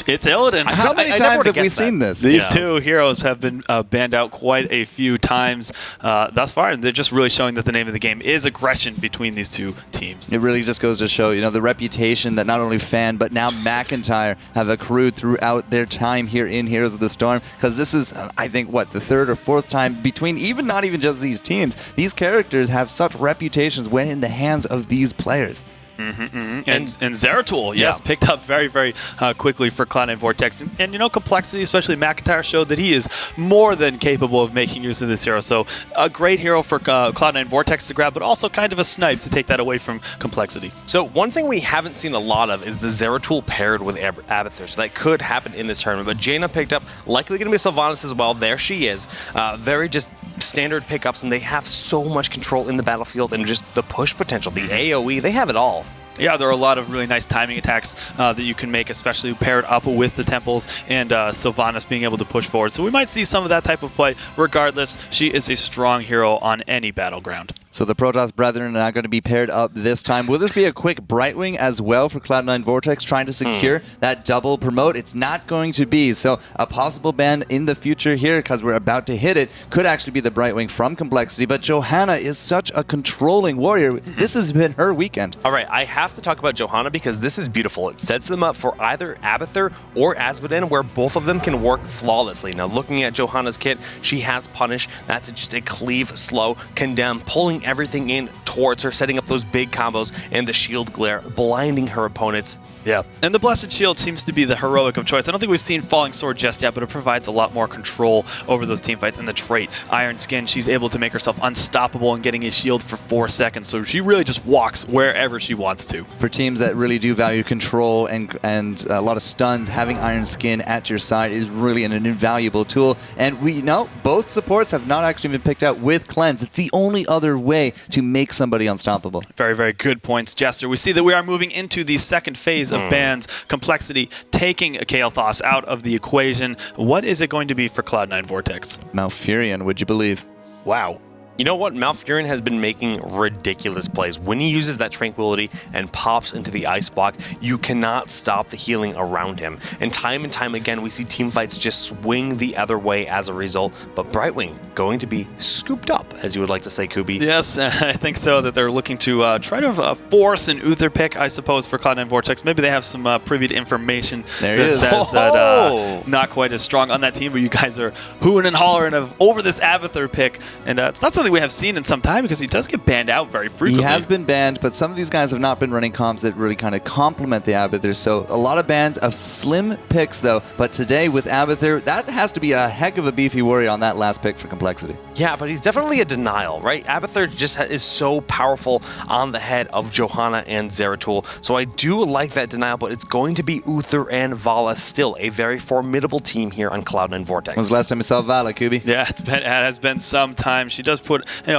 It's Illidan.
How many times have we seen this?
These two heroes have been banned out quite a few times thus far, and they're just really showing that the name of the game is aggression between these two teams.
It really just goes to show, the reputation that not only Fan, but now McIntyre have accrued throughout their time here in Heroes of the Storm, because this is, I think, the third or fourth time between not even just these teams. These characters have such reputations when in the hands of these players.
And Zeratul, yes, picked up very, very quickly for Cloud9 Vortex. And you know, complexity, especially McIntyre, showed that he is more than capable of making use of this hero. So a great hero for Cloud9 Vortex to grab, but also kind of a snipe to take that away from complexity.
So one thing we haven't seen a lot of is the Zeratul paired with Abathur. So that could happen in this tournament. But Jaina picked up, likely going to be Sylvanas as well. There she is. Very just standard pickups, and they have so much control in the battlefield and just the push potential, the AoE, they have it all.
Yeah, there are a lot of really nice timing attacks that you can make, especially paired up with the temples and Sylvanas being able to push forward. So we might see some of that type of play. Regardless, she is a strong hero on any battleground.
So the Protoss Brethren are not going to be paired up this time. Will this be a quick Brightwing as well for Cloud9 Vortex, trying to secure that double promote? It's not going to be. So a possible ban in the future here, because we're about to hit it, could actually be the Brightwing from complexity. But Johanna is such a controlling warrior. This has been her weekend.
All right, I have to talk about Johanna because this is beautiful. It sets them up for either Abathur or Azmodan, where both of them can work flawlessly. Now, looking at Johanna's kit, she has Punish. That's just a cleave, slow, condemn, pulling everything in towards her, setting up those big combos, and the shield glare, blinding her opponents.
Yeah, and the Blessed Shield seems to be the heroic of choice. I don't think we've seen Falling Sword just yet, but it provides a lot more control over those team fights. And the trait, Iron Skin, she's able to make herself unstoppable and getting a shield for 4 seconds, so she really just walks wherever she wants to.
For teams that really do value control and a lot of stuns, having Iron Skin at your side is really an invaluable tool. And we know both supports have not actually been picked out with Cleanse. It's the only other way to make somebody unstoppable.
Very, very good points, Jester. We see that we are moving into the second phase of bans. Complexity taking Kael'thas out of the equation. What is it going to be for Cloud9 Vortex?
Malfurion, would you believe?
Wow.
You know what? Malfurion has been making ridiculous plays. When he uses that Tranquility and pops into the ice block, you cannot stop the healing around him. And time again, we see team fights just swing the other way as a result. But Brightwing going to be scooped up, as you would like to say, Kubi.
Yes, I think so, that they're looking to try to force an Uther pick, I suppose, for Cloud9 Vortex. Maybe they have some privy information that says that not quite as strong on that team, but you guys are hooing and hollering over this Abathur pick. And it's not something we have seen in some time because he does get banned out very frequently.
He has been banned, but some of these guys have not been running comps that really kind of complement the Abathur. So a lot of bans of slim picks, though. But today with Abathur, that has to be a heck of a beefy warrior on that last pick for complexity.
Yeah, but he's definitely a denial, right? Abathur just is so powerful on the head of Johanna and Zeratul. So I do like that denial, but it's going to be Uther and Vala, still a very formidable team here on Cloud9 Vortex.
When's the last time you saw Vala, Kubi?
Yeah, it has been some time. She does put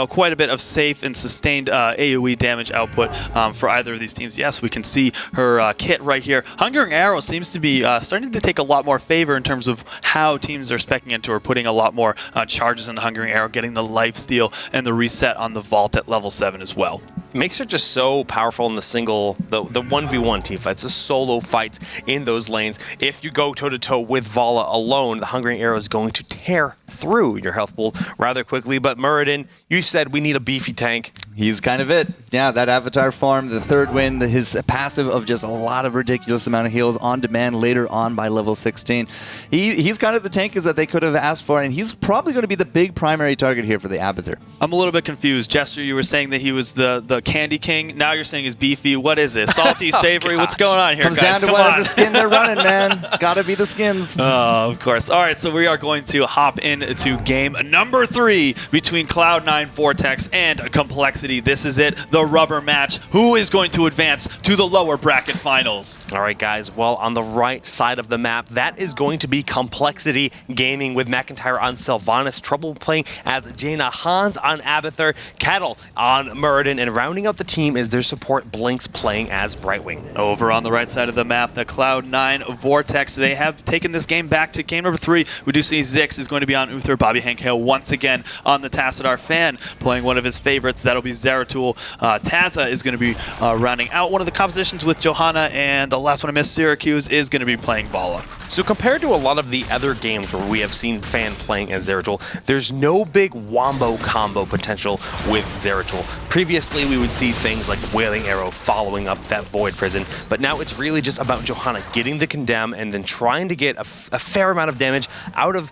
quite a bit of safe and sustained AoE damage output for either of these teams. Yes, we can see her kit right here. Hungering Arrow seems to be starting to take a lot more favor in terms of how teams are speccing into her, putting a lot more charges in the Hungering Arrow, getting the lifesteal and the reset on the Vault at level 7 as well.
Makes her just so powerful in the 1v1 team fights, the solo fights in those lanes. If you go toe-to-toe with Vala alone, the Hungering Arrow is going to tear through your health pool rather quickly. But Muradin, you said we need a beefy tank.
He's kind of it. Yeah, that Avatar form, the third win, his passive of just a lot of ridiculous amount of heals on demand later on by level 16. He's kind of the tank that they could have asked for, and he's probably going to be the big primary target here for the Abathur.
I'm a little bit confused. Jester, you were saying that he was the Candy King. Now you're saying he's beefy. What is it? Salty, savory? What's going on here,
Comes
guys?
down to whatever skin they're running, man. Gotta be the skins.
Oh, of course. All right, so we are going to hop into game number 3 between Cloud9 Vortex and complexity. This is it, the rubber match. Who is going to advance to the lower bracket finals?
All right, guys. Well, on the right side of the map, that is going to be complexity gaming with McIntyre on Sylvanas, Trummel playing as Jaina, Hans on Abathur, Cattle on Muradin, and rounding out the team is their support Blinks playing as Brightwing.
Over on the right side of the map, the Cloud9 Vortex, they have taken this game back to game number 3. We do see Zixz is going to be on Uther, Bobby Hankhale once again on the Tassadar fan, playing one of his favorites. That'll be Zeratul. Tazza is going to be rounding out one of the compositions with Johanna, and the last one I missed, Syracuse, is going to be playing Vala.
So compared to a lot of the other games where we have seen Fan playing as Zeratul, there's no big wombo combo potential with Zeratul. Previously, we would see things like Wailing Arrow following up that Void Prison, but now it's really just about Johanna getting the Condemn and then trying to get a fair amount of damage out of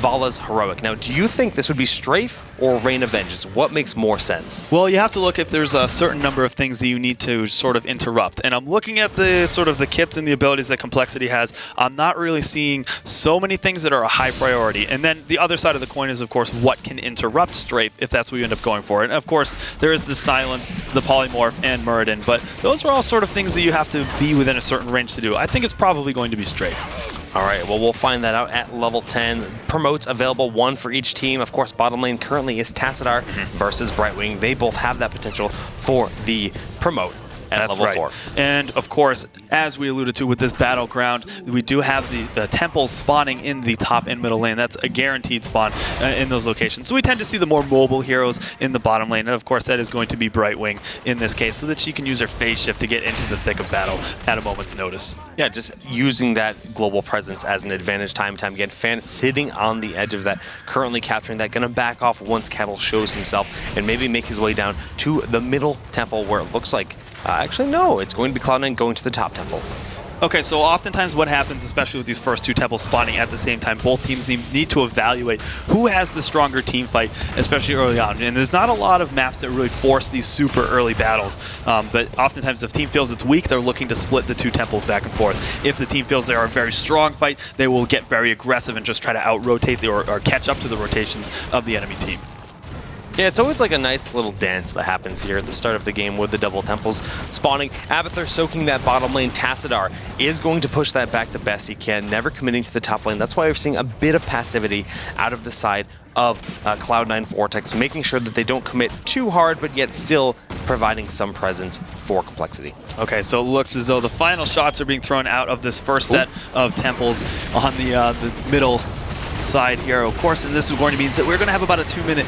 Vala's Heroic. Now, do you think this would be Strafe or Reign of Vengeance? What makes more sense?
Well, you have to look if there's a certain number of things that you need to sort of interrupt. And I'm looking at the sort of the kits and the abilities that compLexity has. I'm not really seeing so many things that are a high priority. And then the other side of the coin is, of course, what can interrupt Strafe if that's what you end up going for. And of course, there is the Silence, the Polymorph, and Muradin. But those are all sort of things that you have to be within a certain range to do. I think it's probably going to be Strafe.
All right, well, we'll find that out at level 10. Promotes available, 1 for each team. Of course, bottom lane currently is Tassadar versus Brightwing. They both have that potential for the promote at level 4.
And of course, as we alluded to with this battleground, we do have the temples spawning in the top and middle lane. That's a guaranteed spawn in those locations. So we tend to see the more mobile heroes in the bottom lane. And of course, that is going to be Brightwing in this case, so that she can use her phase shift to get into the thick of battle at a moment's notice.
Yeah, just using that global presence as an advantage time and time again. Fan sitting on the edge of that, currently capturing that, gonna back off once Cattle shows himself and maybe make his way down to the middle temple where it looks like actually, no, it's going to be Cloud9 going to the top temple.
Okay, so oftentimes what happens, especially with these first 2 temples spawning at the same time, both teams need to evaluate who has the stronger team fight, especially early on. And there's not a lot of maps that really force these super early battles, but oftentimes if team feels it's weak, they're looking to split the 2 temples back and forth. If the team feels they are a very strong fight, they will get very aggressive and just try to out-rotate or catch up to the rotations of the enemy team.
Yeah, it's always like a nice little dance that happens here at the start of the game with the double temples spawning. Abathur soaking that bottom lane. Tassadar is going to push that back the best he can, never committing to the top lane. That's why we're seeing a bit of passivity out of the side of Cloud9 Vortex, making sure that they don't commit too hard, but yet still providing some presence for compLexity.
Okay, so it looks as though the final shots are being thrown out of this first set of temples on the middle side here, of course, and this is going to mean that we're going to have about a 4-minute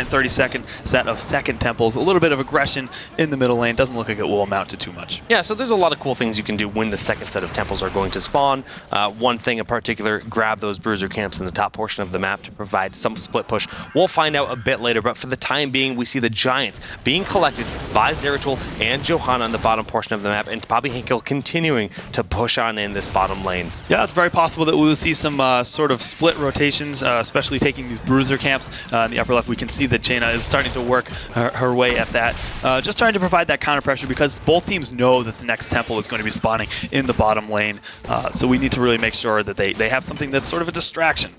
30-second set of second temples. A little bit of aggression in the middle lane. Doesn't look like it will amount to too much.
Yeah, so there's a lot of cool things you can do when the second set of temples are going to spawn. One thing in particular, grab those bruiser camps in the top portion of the map to provide some split push. We'll find out a bit later, but for the time being, we see the Giants being collected by Zeratul and Johanna on the bottom portion of the map, and Bobby Hinkle continuing to push on in this bottom lane.
Yeah, it's very possible that we will see some sort of split rotations, especially taking these bruiser camps. In the upper left, we can see that Jaina is starting to work her way at that, just trying to provide that counter pressure because both teams know that the next temple is going to be spawning in the bottom lane. So we need to really make sure that they have something that's sort of a distraction.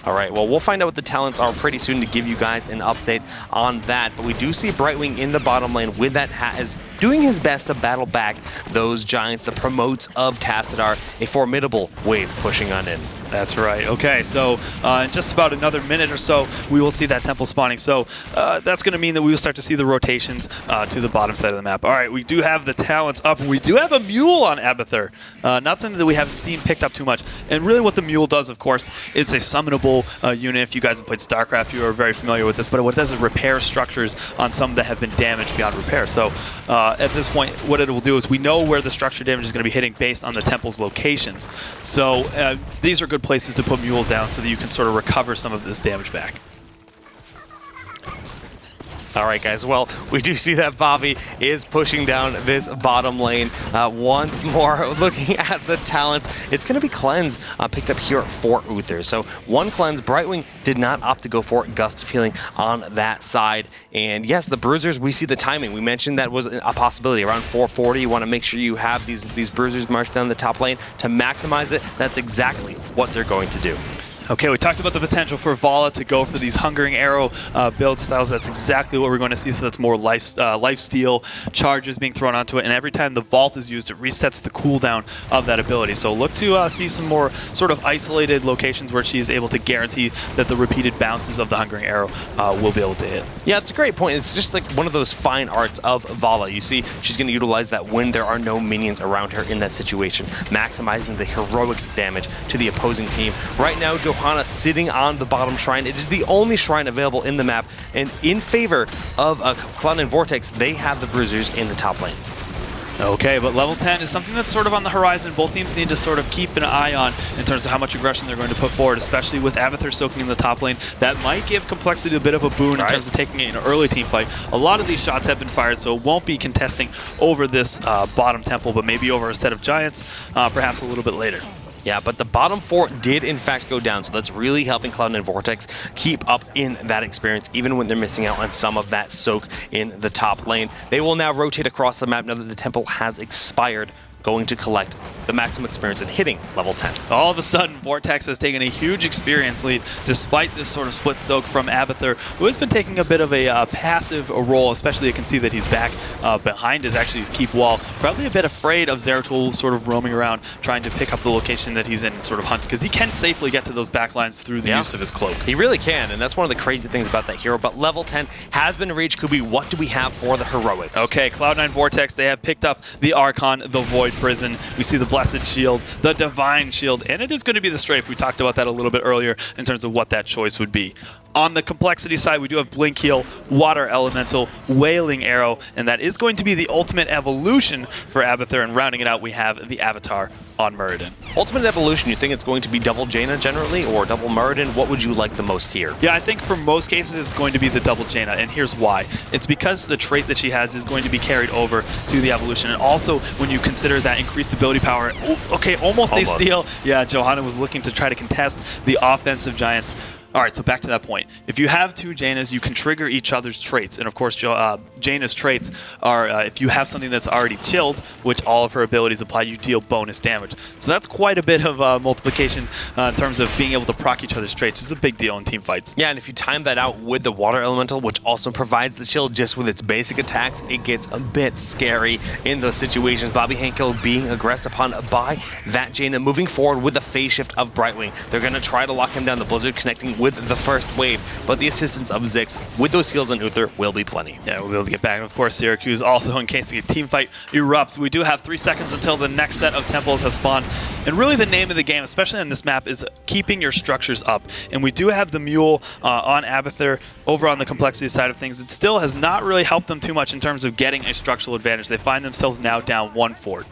All right, well, we'll find out what the talents are pretty soon to give you guys an update on that. But we do see Brightwing in the bottom lane with that hat is doing his best to battle back those Giants, the promotes of Tassadar, a formidable wave pushing on in.
That's right. Okay, so in just about another minute or so, we will see that temple spawning. So that's going to mean that we will start to see the rotations to the bottom side of the map. All right, we do have the talents up, and we do have a mule on Abathur. Not something that we haven't seen picked up too much. And really what the mule does, of course, it's a summonable unit. If you guys have played StarCraft, you are very familiar with this. But what it does is repair structures on some that have been damaged beyond repair. So at this point, what it will do is we know where the structure damage is going to be hitting based on the temple's locations. So these are good places to put mules down so that you can sort of recover some of this damage back.
All right, guys. Well, we do see that Bobby is pushing down this bottom lane once more. Looking at the talents, it's going to be Cleanse picked up here for Uther. So 1 Cleanse. Brightwing did not opt to go for Gust of Healing on that side. And yes, the Bruisers, we see the timing. We mentioned that was a possibility. Around 440, you want to make sure you have these Bruisers march down the top lane to maximize it. That's exactly what they're going to do.
Okay, we talked about the potential for Vala to go for these Hungering Arrow build styles. That's exactly what we're going to see. So that's more lifesteal charges being thrown onto it. And every time the Vault is used, it resets the cooldown of that ability. So look to see some more sort of isolated locations where she's able to guarantee that the repeated bounces of the Hungering Arrow will be able to hit.
Yeah, it's a great point. It's just like one of those fine arts of Vala. You see, she's going to utilize that when there are no minions around her in that situation, maximizing the heroic damage to the opposing team. Right now, Johanna sitting on the bottom shrine. It is the only shrine available in the map, and in favor of Cloud9 Vortex, they have the Bruisers in the top lane.
Okay, but level 10 is something that's sort of on the horizon. Both teams need to sort of keep an eye on in terms of how much aggression they're going to put forward, especially with Abathur soaking in the top lane. That might give complexity a bit of a boon in terms of taking it in an early team fight. A lot of these shots have been fired, so it won't be contesting over this bottom temple, but maybe over a set of giants, perhaps a little bit later.
Yeah, but the bottom 4 did in fact go down, so that's really helping Cloud9 Vortex keep up in that experience, even when they're missing out on some of that soak in the top lane. They will now rotate across the map now that the temple has expired, going to collect the maximum experience and hitting level 10.
All of a sudden, Vortex has taken a huge experience lead despite this sort of split soak from Abathur, who has been taking a bit of a passive role, especially you can see that he's back behind his keep wall. Probably a bit afraid of Zeratul sort of roaming around, trying to pick up the location that he's in and sort of hunt, because he can safely get to those backlines through the use of his cloak.
He really can, and that's one of the crazy things about that hero. But level 10 has been reached. Kubi, what do we have for the heroics?
Okay, Cloud9 Vortex, they have picked up the Archon, the Void Prison. We see the Blessed Shield, the Divine Shield, and it is going to be the Strafe. We talked about that a little bit earlier in terms of what that choice would be. On the complexity side, we do have Blink Heal, Water Elemental, Wailing Arrow, and that is going to be the ultimate evolution for Abathur. And rounding it out, we have the Avatar on Muradin.
Ultimate evolution, you think it's going to be double Jaina generally, or double Muradin? What would you like the most here?
Yeah, I think for most cases it's going to be the double Jaina, and here's why. It's because the trait that she has is going to be carried over to the evolution, and also when you consider that increased ability power, okay, almost a steal. Yeah, Johanna was looking to try to contest the offensive giants. All right, so back to that point. If you have 2 Jainas, you can trigger each other's traits. And of course, Jaina's traits are, if you have something that's already chilled, which all of her abilities apply, you deal bonus damage. So that's quite a bit of multiplication in terms of being able to proc each other's traits. It's a big deal in team fights.
Yeah, and if you time that out with the Water Elemental, which also provides the chill just with its basic attacks, it gets a bit scary in those situations. Bobby Hankill being aggressed upon by that Jaina, moving forward with the phase shift of Brightwing. They're going to try to lock him down, the Blizzard connecting with the first wave, but the assistance of Zixz with those heals on Uther will be plenty.
Yeah, we'll be able to get back. And of course, Syracuse also, in case the team fight erupts. We do have 3 seconds until the next set of temples have spawned. And really the name of the game, especially on this map, is keeping your structures up. And we do have the Mule on Abathur over on the complexity side of things. It still has not really helped them too much in terms of getting a structural advantage. They find themselves now down 1 fort.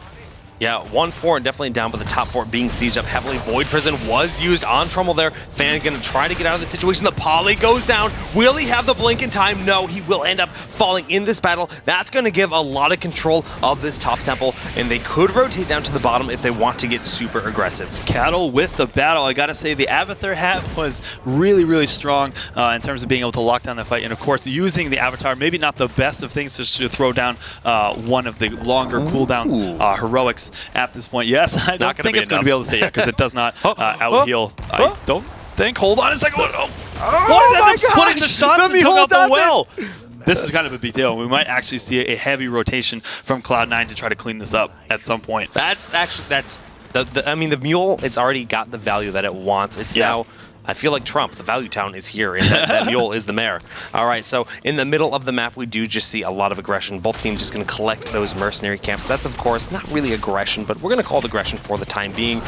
Yeah, 1-4 and definitely down, but the top 4 being sieged up heavily. Void Prison was used on Trummel there. Fan gonna try to get out of the situation. The Poly goes down. Will he have the blink in time? No, he will end up falling in this battle. That's gonna give a lot of control of this top temple, and they could rotate down to the bottom if they want to get super aggressive.
Cattle with the battle. I gotta say the Abathur hat was really, really strong in terms of being able to lock down the fight, and of course using the Avatar, maybe not the best of things to throw down one of the longer cooldowns heroics at this point. Yes, I don't think it's going to be able to stay yet because it does not out-heal. I don't think. Hold on a second. What is that? Splitting the shots and took out the well. This is kind of a big deal. We might actually see a heavy rotation from Cloud9 to try to clean this up at some point.
That's I mean, the Mule, it's already got the value that it wants. It's now, I feel like Trump, the value town is here, and that Mule is the mayor. All right, so in the middle of the map, we do just see a lot of aggression. Both teams just going to collect those mercenary camps. That's, of course, not really aggression, but we're going to call it aggression for the time being.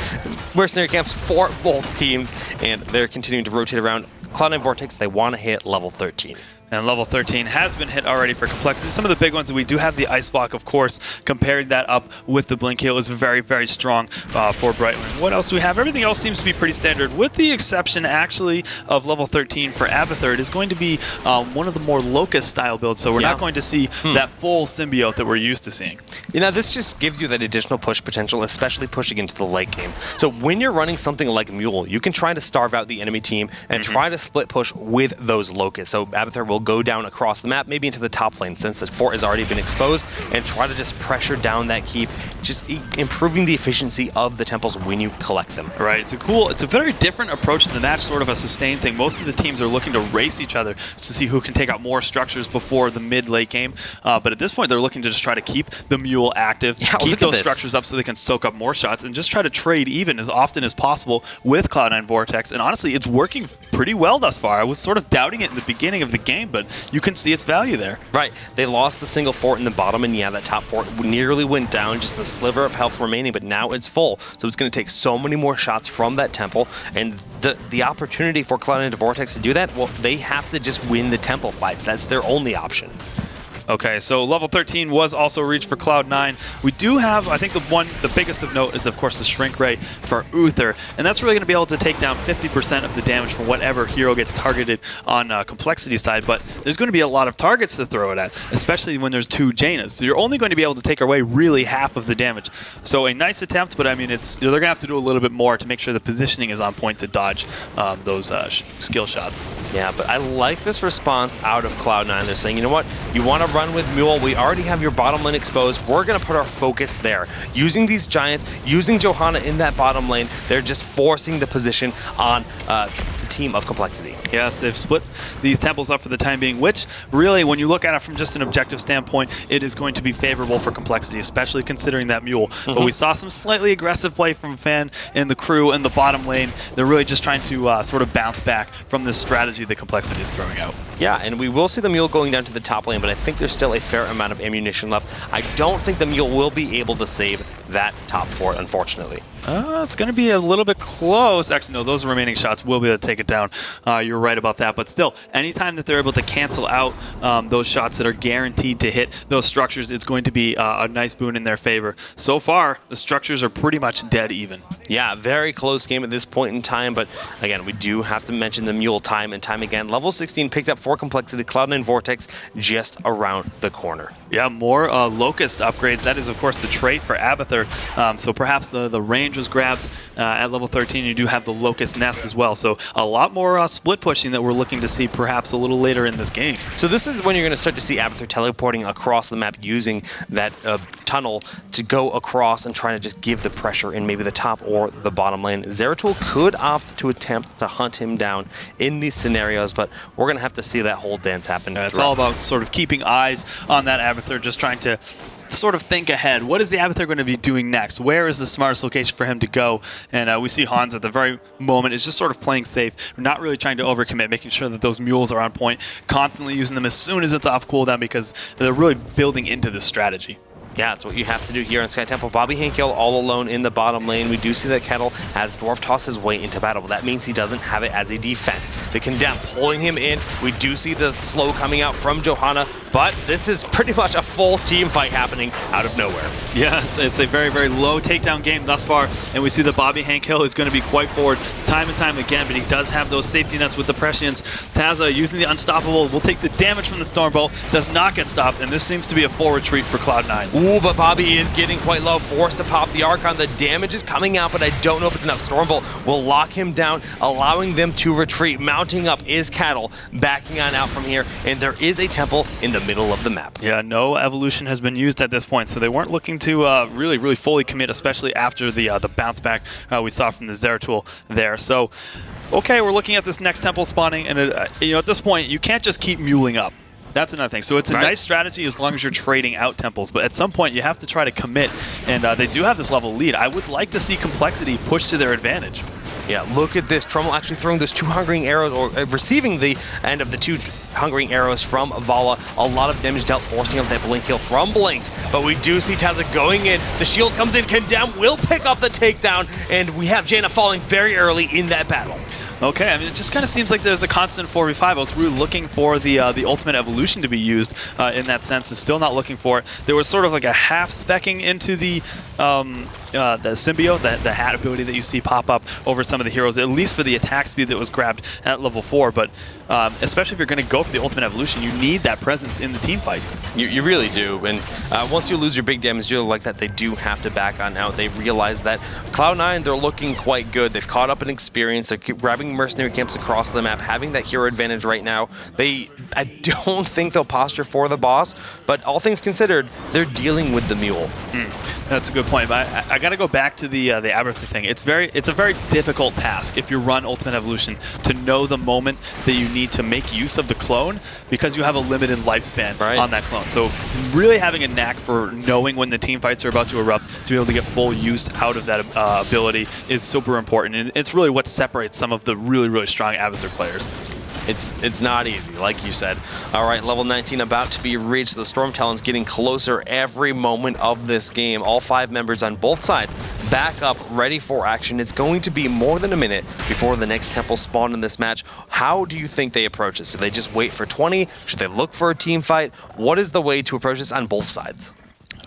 Mercenary camps for both teams, and they're continuing to rotate around. Cloud9 Vortex, they want to hit level 13.
And level 13 has been hit already for complexity. Some of the big ones, we do have the Ice Block, of course. Comparing that up with the Blink Heal is very, very strong for Brightwing. What else do we have? Everything else seems to be pretty standard, with the exception, actually, of level 13 for Abathur. It is going to be one of the more Locust-style builds, so we're not going to see that full symbiote that we're used to seeing.
You know, this just gives you that additional push potential, especially pushing into the late game. So when you're running something like Mule, you can try to starve out the enemy team and try to split push with those Locusts. So Abathur will go down across the map, maybe into the top lane, since the fort has already been exposed, and try to just pressure down that keep, just improving the efficiency of the temples when you collect them.
Right, it's a very different approach to the match, sort of a sustained thing. Most of the teams are looking to race each other to see who can take out more structures before the mid-late game, but at this point they're looking to just try to keep the Mule active, keep those structures up so they can soak up more shots, and just try to trade even as often as possible with Cloud9 Vortex, and honestly, it's working pretty well thus far. I was sort of doubting it in the beginning of the game, but you can see its value there.
Right. They lost the single fort in the bottom, and yeah, that top fort nearly went down, just a sliver of health remaining, but now it's full. So it's going to take so many more shots from that temple, and the opportunity for Cloud9 Vortex to do that, well, they have to just win the temple fights. That's their only option.
Okay, so level 13 was also reached for Cloud9. We do have, I think the biggest of note is of course the Shrink Ray for Uther, and that's really going to be able to take down 50% of the damage from whatever hero gets targeted on complexity side, but there's going to be a lot of targets to throw it at, especially when there's 2 Janas. So you're only going to be able to take away really half of the damage. So a nice attempt, but I mean, they're going to have to do a little bit more to make sure the positioning is on point to dodge those skill shots.
Yeah, but I like this response out of Cloud9. They're saying, you know what, you want to run with Mule, we already have your bottom lane exposed, we're going to put our focus there. Using these Giants, using Johanna in that bottom lane, they're just forcing the position on the team of complexity.
Yes, they've split these temples up for the time being, which really, when you look at it from just an objective standpoint, it is going to be favorable for complexity, especially considering that Mule. But we saw some slightly aggressive play from Fan and the crew in the bottom lane. They're really just trying to sort of bounce back from this strategy that complexity is throwing out.
Yeah, and we will see the Mule going down to the top lane, but I think there's still a fair amount of ammunition left. I don't think the Mule will be able to save that top fort, unfortunately.
It's going to be a little bit close. Actually, no, those remaining shots will be able to take it down. You're right about that. But still, anytime that they're able to cancel out those shots that are guaranteed to hit those structures, it's going to be a nice boon in their favor. So far, the structures are pretty much dead even.
Yeah, very close game at this point in time, but again, we do have to mention the Mule time and time again. Level 16 picked up for complexity, Cloud9 Vortex just around the corner.
Yeah, more Locust upgrades. That is, of course, the trait for Abathur. So perhaps the range was grabbed at level 13. You do have the Locust Nest as well. So a lot more split pushing that we're looking to see perhaps a little later in this game.
So this is when you're going to start to see Abathur teleporting across the map using that tunnel to go across and trying to just give the pressure in maybe the top or the bottom lane. Zeratul could opt to attempt to hunt him down in these scenarios, but we're going to have to see that whole dance happen.
It's all about sort of keeping eyes on that Abathur, just trying to sort of think ahead. What is the Abathur going to be doing next? Where is the smartest location for him to go? And we see Hans at the very moment is just sort of playing safe. We're not really trying to overcommit, making sure that those mules are on point, constantly using them as soon as it's off cooldown because they're really building into this strategy.
Yeah, that's what you have to do here in Sky Temple. Bobby Hankill all alone in the bottom lane. We do see that Kettle has Dwarf Toss his way into battle, but that means he doesn't have it as a defense. The Condemn pulling him in. We do see the slow coming out from Johanna, but this is pretty much a full team fight happening out of nowhere.
Yeah, it's a very, very low takedown game thus far, and we see that Bobby Hankill is going to be quite forward time and time again, but he does have those safety nets with the Prescience. Tazza using the Unstoppable will take the damage from the Stormbolt, does not get stopped, and this seems to be a full retreat for Cloud9.
Ooh, but Bobby is getting quite low, forced to pop the Archon. The damage is coming out, but I don't know if it's enough. Stormbolt will lock him down, allowing them to retreat. Mounting up is Cattle, backing on out from here, and there is a temple in the middle of the map.
Yeah, no evolution has been used at this point, so they weren't looking to really fully commit, especially after the bounce back we saw from the Zeratul there. So, okay, we're looking at this next temple spawning, and at this point, you can't just keep muling up. That's another thing. So it's a nice strategy as long as you're trading out temples, but at some point you have to try to commit, and they do have this level lead. I would like to see complexity push to their advantage.
Yeah, look at this. Trummel actually throwing those 2 Hungering Arrows, or receiving the end of the 2 Hungering Arrows from Vala. A lot of damage dealt, forcing up that blink kill from Blinks. But we do see Tazza going in. The shield comes in. Condemn will pick up the takedown, and we have Jaina falling very early in that battle.
Okay, I mean, it just kind of seems like there's a constant 4v5. I was really looking for the ultimate evolution to be used in that sense, and still not looking for it. There was sort of like a half-specking into the symbiote, the hat ability that you see pop up over some of the heroes, at least for the attack speed that was grabbed at level 4. But especially if you're going to go for the ultimate evolution, you need that presence in the team fights.
You really do, and once you lose your big damage dealer like that, they do have to back on out. They realize that Cloud9, they're looking quite good. They've caught up in experience. They're grabbing mercenary camps across the map, having that hero advantage right now. I don't think they'll posture for the boss, but all things considered, they're dealing with the mule.
That's a good point, but I got to go back to the Abathur thing. It's a very difficult task if you run Ultimate Evolution to know the moment that you need to make use of the clone, because you have a limited lifespan on that clone. So really having a knack for knowing when the team fights are about to erupt to be able to get full use out of that ability is super important, and it's really what separates some of the really strong Abathur players.
It's not easy, like you said. All right, level 19 about to be reached. The Storm Talons getting closer every moment of this game. All 5 members on both sides back up, ready for action. It's going to be more than a minute before the next temple spawn in this match. How do you think they approach this? Do they just wait for 20? Should they look for a team fight? What is the way to approach this on both sides?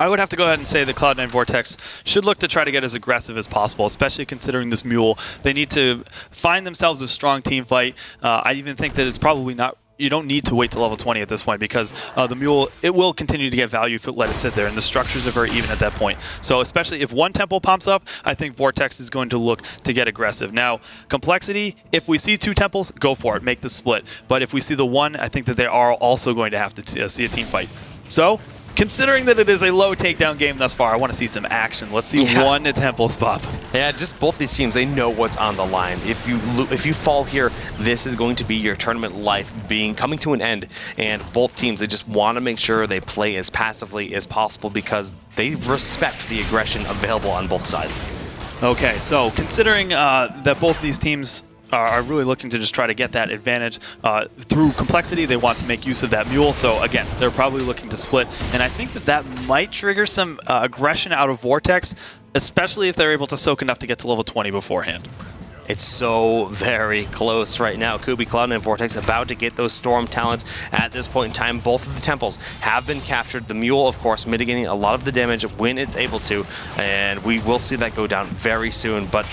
I would have to go ahead and say the Cloud9 Vortex should look to try to get as aggressive as possible, especially considering this mule. They need to find themselves a strong team fight. I even think that it's probably not, you don't need to wait to level 20 at this point, because the mule, it will continue to get value if you let it sit there, and the structures are very even at that point. So especially if one temple pops up, I think Vortex is going to look to get aggressive. Now, compLexity, if we see 2 temples, go for it, make the split. But if we see the 1, I think that they are also going to have to see a team fight. So, considering that it is a low takedown game thus far, I want to see some action. Let's see one temples pop.
Yeah, just both these teams, they know what's on the line. If you fall here, this is going to be your tournament life coming to an end. And both teams, they just want to make sure they play as passively as possible because they respect the aggression available on both sides.
Okay, so considering that both these teams are really looking to just try to get that advantage through compLexity, they want to make use of that mule. So again, they're probably looking to split, and I think that that might trigger some aggression out of Vortex, especially if they're able to soak enough to get to level 20 beforehand.
It's so very close right now. Kubi, Cloud9 Vortex about to get those Storm Talents at this point in time. Both of the temples have been captured. The mule, of course, mitigating a lot of the damage when it's able to, and we will see that go down very soon. But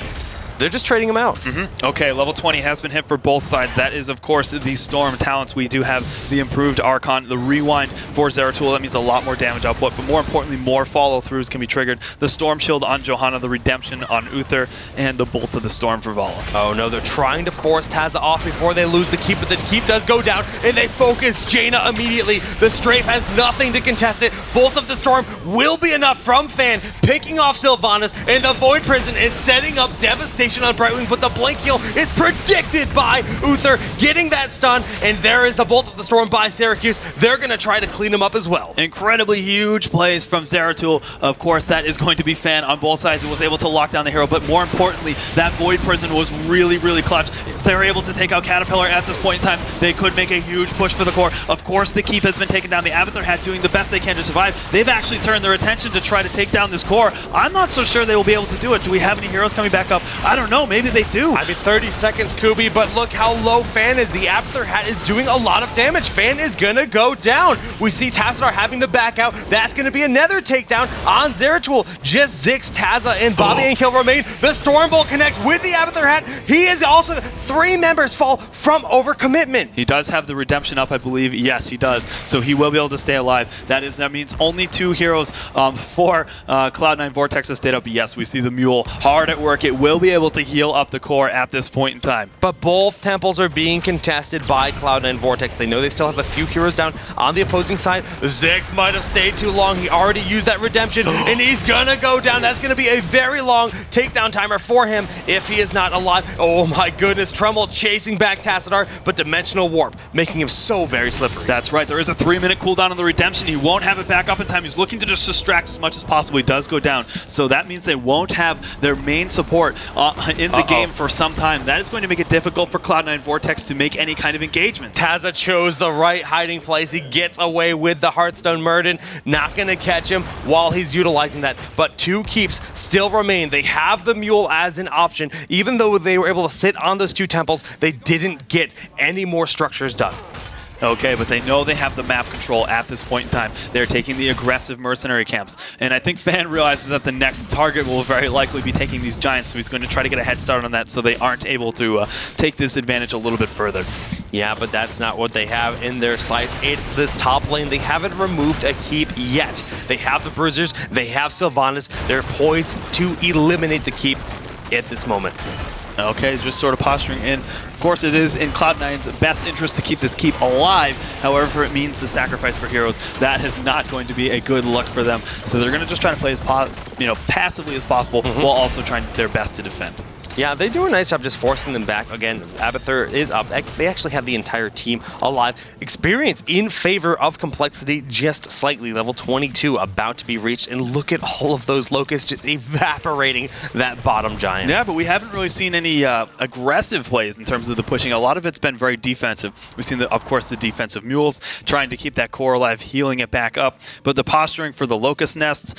they're just trading them out.
Okay, level 20 has been hit for both sides. That is, of course, the Storm Talents. We do have the improved Archon, the Rewind for Zeratul. That means a lot more damage output, but more importantly, more follow-throughs can be triggered. The Storm Shield on Johanna, the Redemption on Uther, and the Bolt of the Storm for Vala.
Oh no, they're trying to force Tazza off before they lose the keep, but the keep does go down, and they focus Jaina immediately. The Strafe has nothing to contest it. Bolt of the Storm will be enough from Fan, picking off Sylvanas, and the Void Prison is setting up devastation on Brightwing, but the Blink Heal is predicted by Uther, getting that stun, and there is the Bolt of the Storm by Syracuse. They're going to try to clean him up as well.
Incredibly huge plays from Zeratul. Of course, that is going to be Fan on both sides. It was able to lock down the hero, but more importantly, that Void Prison was really, really clutch. If they were able to take out Cattlepillar at this point in time, they could make a huge push for the core. Of course, the keep has been taken down. The Abathur Hat doing the best they can to survive. They've actually turned their attention to try to take down this core. I'm not so sure they will be able to do it. Do we have any heroes coming back up? I don't know. Maybe they do.
I mean, 30 seconds, Kubi, but look how low Fan is. The Abathur Hat is doing a lot of damage. Fan is going to go down. We see Tazza having to back out. That's going to be another takedown on Zeratul. Just Zixz, Tazza, and Bobby and Kill remain. The Stormbolt connects with the Abathur Hat. He is also 3 members fall from overcommitment.
He does have the Redemption up, I believe. Yes, he does. So he will be able to stay alive. That means only 2 heroes for Cloud9 Vortex have stayed up. Yes, we see the mule hard at work. It will be able to heal up the core at this point in time.
But both temples are being contested by Cloud9 Vortex. They know they still have a few heroes down on the opposing side. Zixz might have stayed too long. He already used that Redemption, and he's gonna go down. That's gonna be a very long takedown timer for him if he is not alive. Oh my goodness, Trummel chasing back Tassadar, but Dimensional Warp making him so very slippery.
That's right. There is a 3-minute cooldown on the Redemption. He won't have it back up in time. He's looking to just distract as much as possible. He does go down. So that means they won't have their main support in the game for some time. That is going to make it difficult for Cloud9 Vortex to make any kind of engagement.
Tazza chose the right hiding place. He gets away with the Hearthstone Murden. Not going to catch him while he's utilizing that. But 2 keeps still remain. They have the mule as an option. Even though they were able to sit on those 2 temples, they didn't get any more structures done.
Okay, but they know they have the map control at this point in time. They're taking the aggressive mercenary camps. And I think Fan realizes that the next target will very likely be taking these giants, so he's going to try to get a head start on that so they aren't able to take this advantage a little bit further.
Yeah, but that's not what they have in their sights. It's this top lane. They haven't removed a keep yet. They have the Bruisers. They have Sylvanas. They're poised to eliminate the keep at this moment.
Okay, just sort of posturing in. Of course, it is in Cloud9's best interest to keep this keep alive. However, it means the sacrifice for heroes. That is not going to be a good look for them. So they're going to just try to play as passively as possible while also trying their best to defend.
Yeah, they do a nice job just forcing them back. Again, Abathur is up. They actually have the entire team alive. Experience in favor of complexity just slightly. Level 22 about to be reached. And look at all of those locusts just evaporating that bottom giant.
Yeah, but we haven't really seen any aggressive plays in terms of the pushing. A lot of it's been very defensive. We've seen, of course, the defensive mules trying to keep that core alive, healing it back up. But the posturing for the locust nests,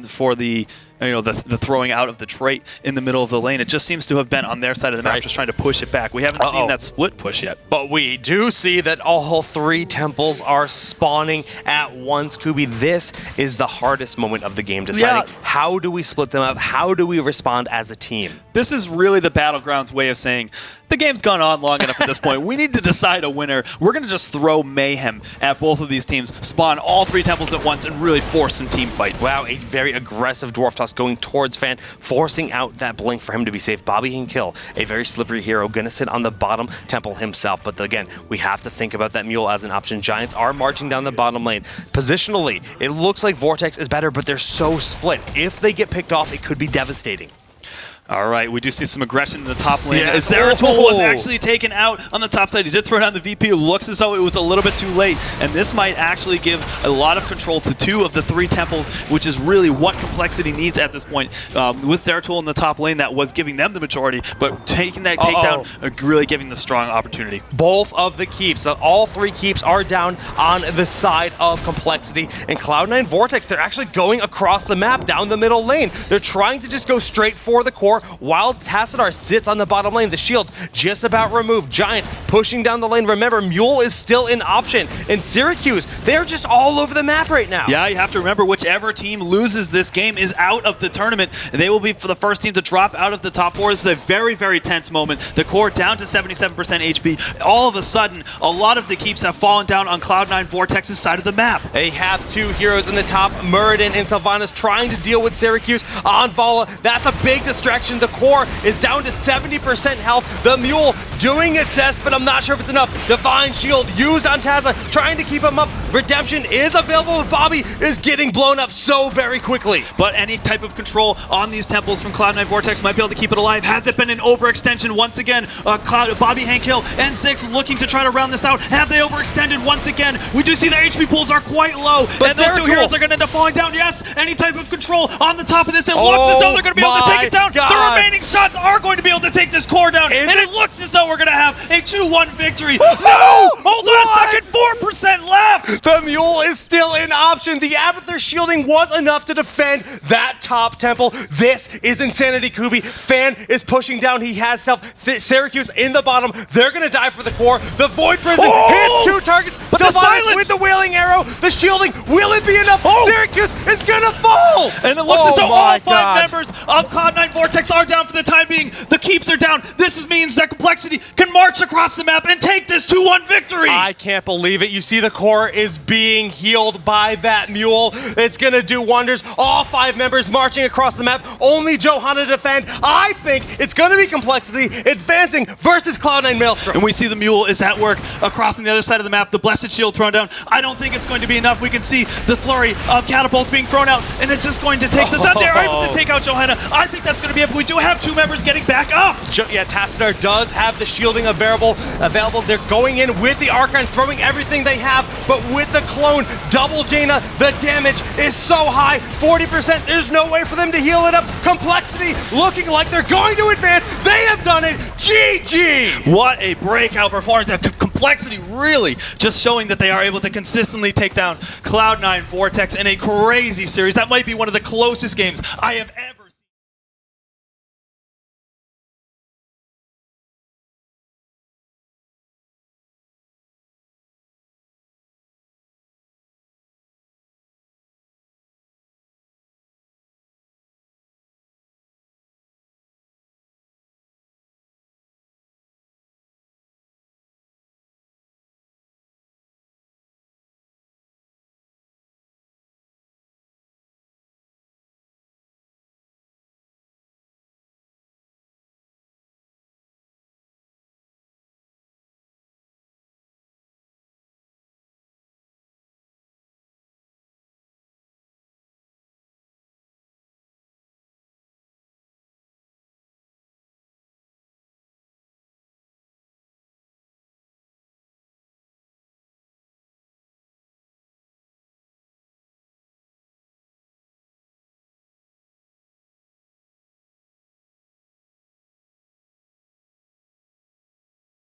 for the the throwing out of the trait in the middle of the lane, it just seems to have been on their side of the map, just trying to push it back. We haven't seen that split push yet.
But we do see that all 3 temples are spawning at once. Kubi, this is the hardest moment of the game, deciding how do we split them up? How do we respond as a team?
This is really the Battlegrounds way of saying, the game's gone on long enough at this point. We need to decide a winner. We're going to just throw mayhem at both of these teams, spawn all 3 temples at once, and really force some team fights.
Wow, a very aggressive Dwarf Toss going towards Fan, forcing out that blink for him to be safe. Bobby can kill. A very slippery hero, going to sit on the bottom temple himself. But again, we have to think about that mule as an option. Giants are marching down the bottom lane. Positionally, it looks like Vortex is better, but they're so split. If they get picked off, it could be devastating.
All right, we do see some aggression in the top lane. Yeah. Zeratul was actually taken out on the top side. He did throw down the VP. It looks as though it was a little bit too late, and this might actually give a lot of control to 2 of the 3 temples, which is really what complexity needs at this point. With Zeratul in the top lane, that was giving them the majority, but taking that takedown, really giving the strong opportunity.
Both of the keeps, all 3 keeps are down on the side of complexity, and Cloud9 Vortex, they're actually going across the map down the middle lane. They're trying to just go straight for the core, while Tazza sits on the bottom lane. The shields just about removed. Giants pushing down the lane. Remember, Mule is still an option. And Syracuse, they're just all over the map right now.
Yeah, you have to remember, whichever team loses this game is out of the tournament. They will be for the first team to drop out of the top 4. This is a very, very tense moment. The core down to 77% HP. All of a sudden, a lot of the keeps have fallen down on Cloud9 Vortex's side of the map.
They have 2 heroes in the top. Muradin and Sylvanas trying to deal with Syracuse on Vala. That's a big distraction. The core is down to 70% health. The mule doing its best, but I'm not sure if it's enough. Divine Shield used on Tazza, trying to keep him up. Redemption is available, but Bobby is getting blown up so very quickly.
But any type of control on these temples from Cloud9 Vortex might be able to keep it alive. Has it been an overextension once again? Bobby, Hankill, and Zixz looking to try to round this out. Have they overextended once again? We do see the HP pools are quite low, but and those 2 heroes are going to end up falling down. Yes, any type of control on the top of this. It looks as though they're going to be able to take it down.
God.
The remaining shots are going to be able to take this core down, and it looks as though we're going to have a 2-1 victory. No! Hold on a second, 4% left!
The mule is still an option. The Abathur shielding was enough to defend that top temple. This is insanity, Kubi. Fan is pushing down. He has Syracuse in the bottom. They're going to die for the core. The Void Prison hits 2 targets.
But the silence
with the Wailing Arrow. The shielding. Will it be enough? Syracuse is going to fall!
And it looks as though all 5 members of Cloud9 Vortex are down for the time being. The keeps are down. This means that complexity can march across the map and take this 2-1 victory.
I can't believe it. You see the core is being healed by that mule. It's going to do wonders. All 5 members marching across the map. Only Johanna to defend. I think it's going to be complexity advancing versus Cloud9 Maelstrom.
And we see the mule is at work across on the other side of the map. The Blessed Shield thrown down. I don't think it's going to be enough. We can see the flurry of catapults being thrown out, and it's just going to take the time. They're able to take out Johanna. I think that's going to be it. We do have 2 members getting back up.
Yeah, Tazza does have the shielding available. They're going in with the Archon, throwing everything they have, but with the clone, double Jaina, the damage is so high, 40%. There's no way for them to heal it up. Complexity looking like they're going to advance. They have done it. GG!
What a breakout performance. Complexity really just showing that they are able to consistently take down Cloud9 Vortex in a crazy series. That might be one of the closest games I have ever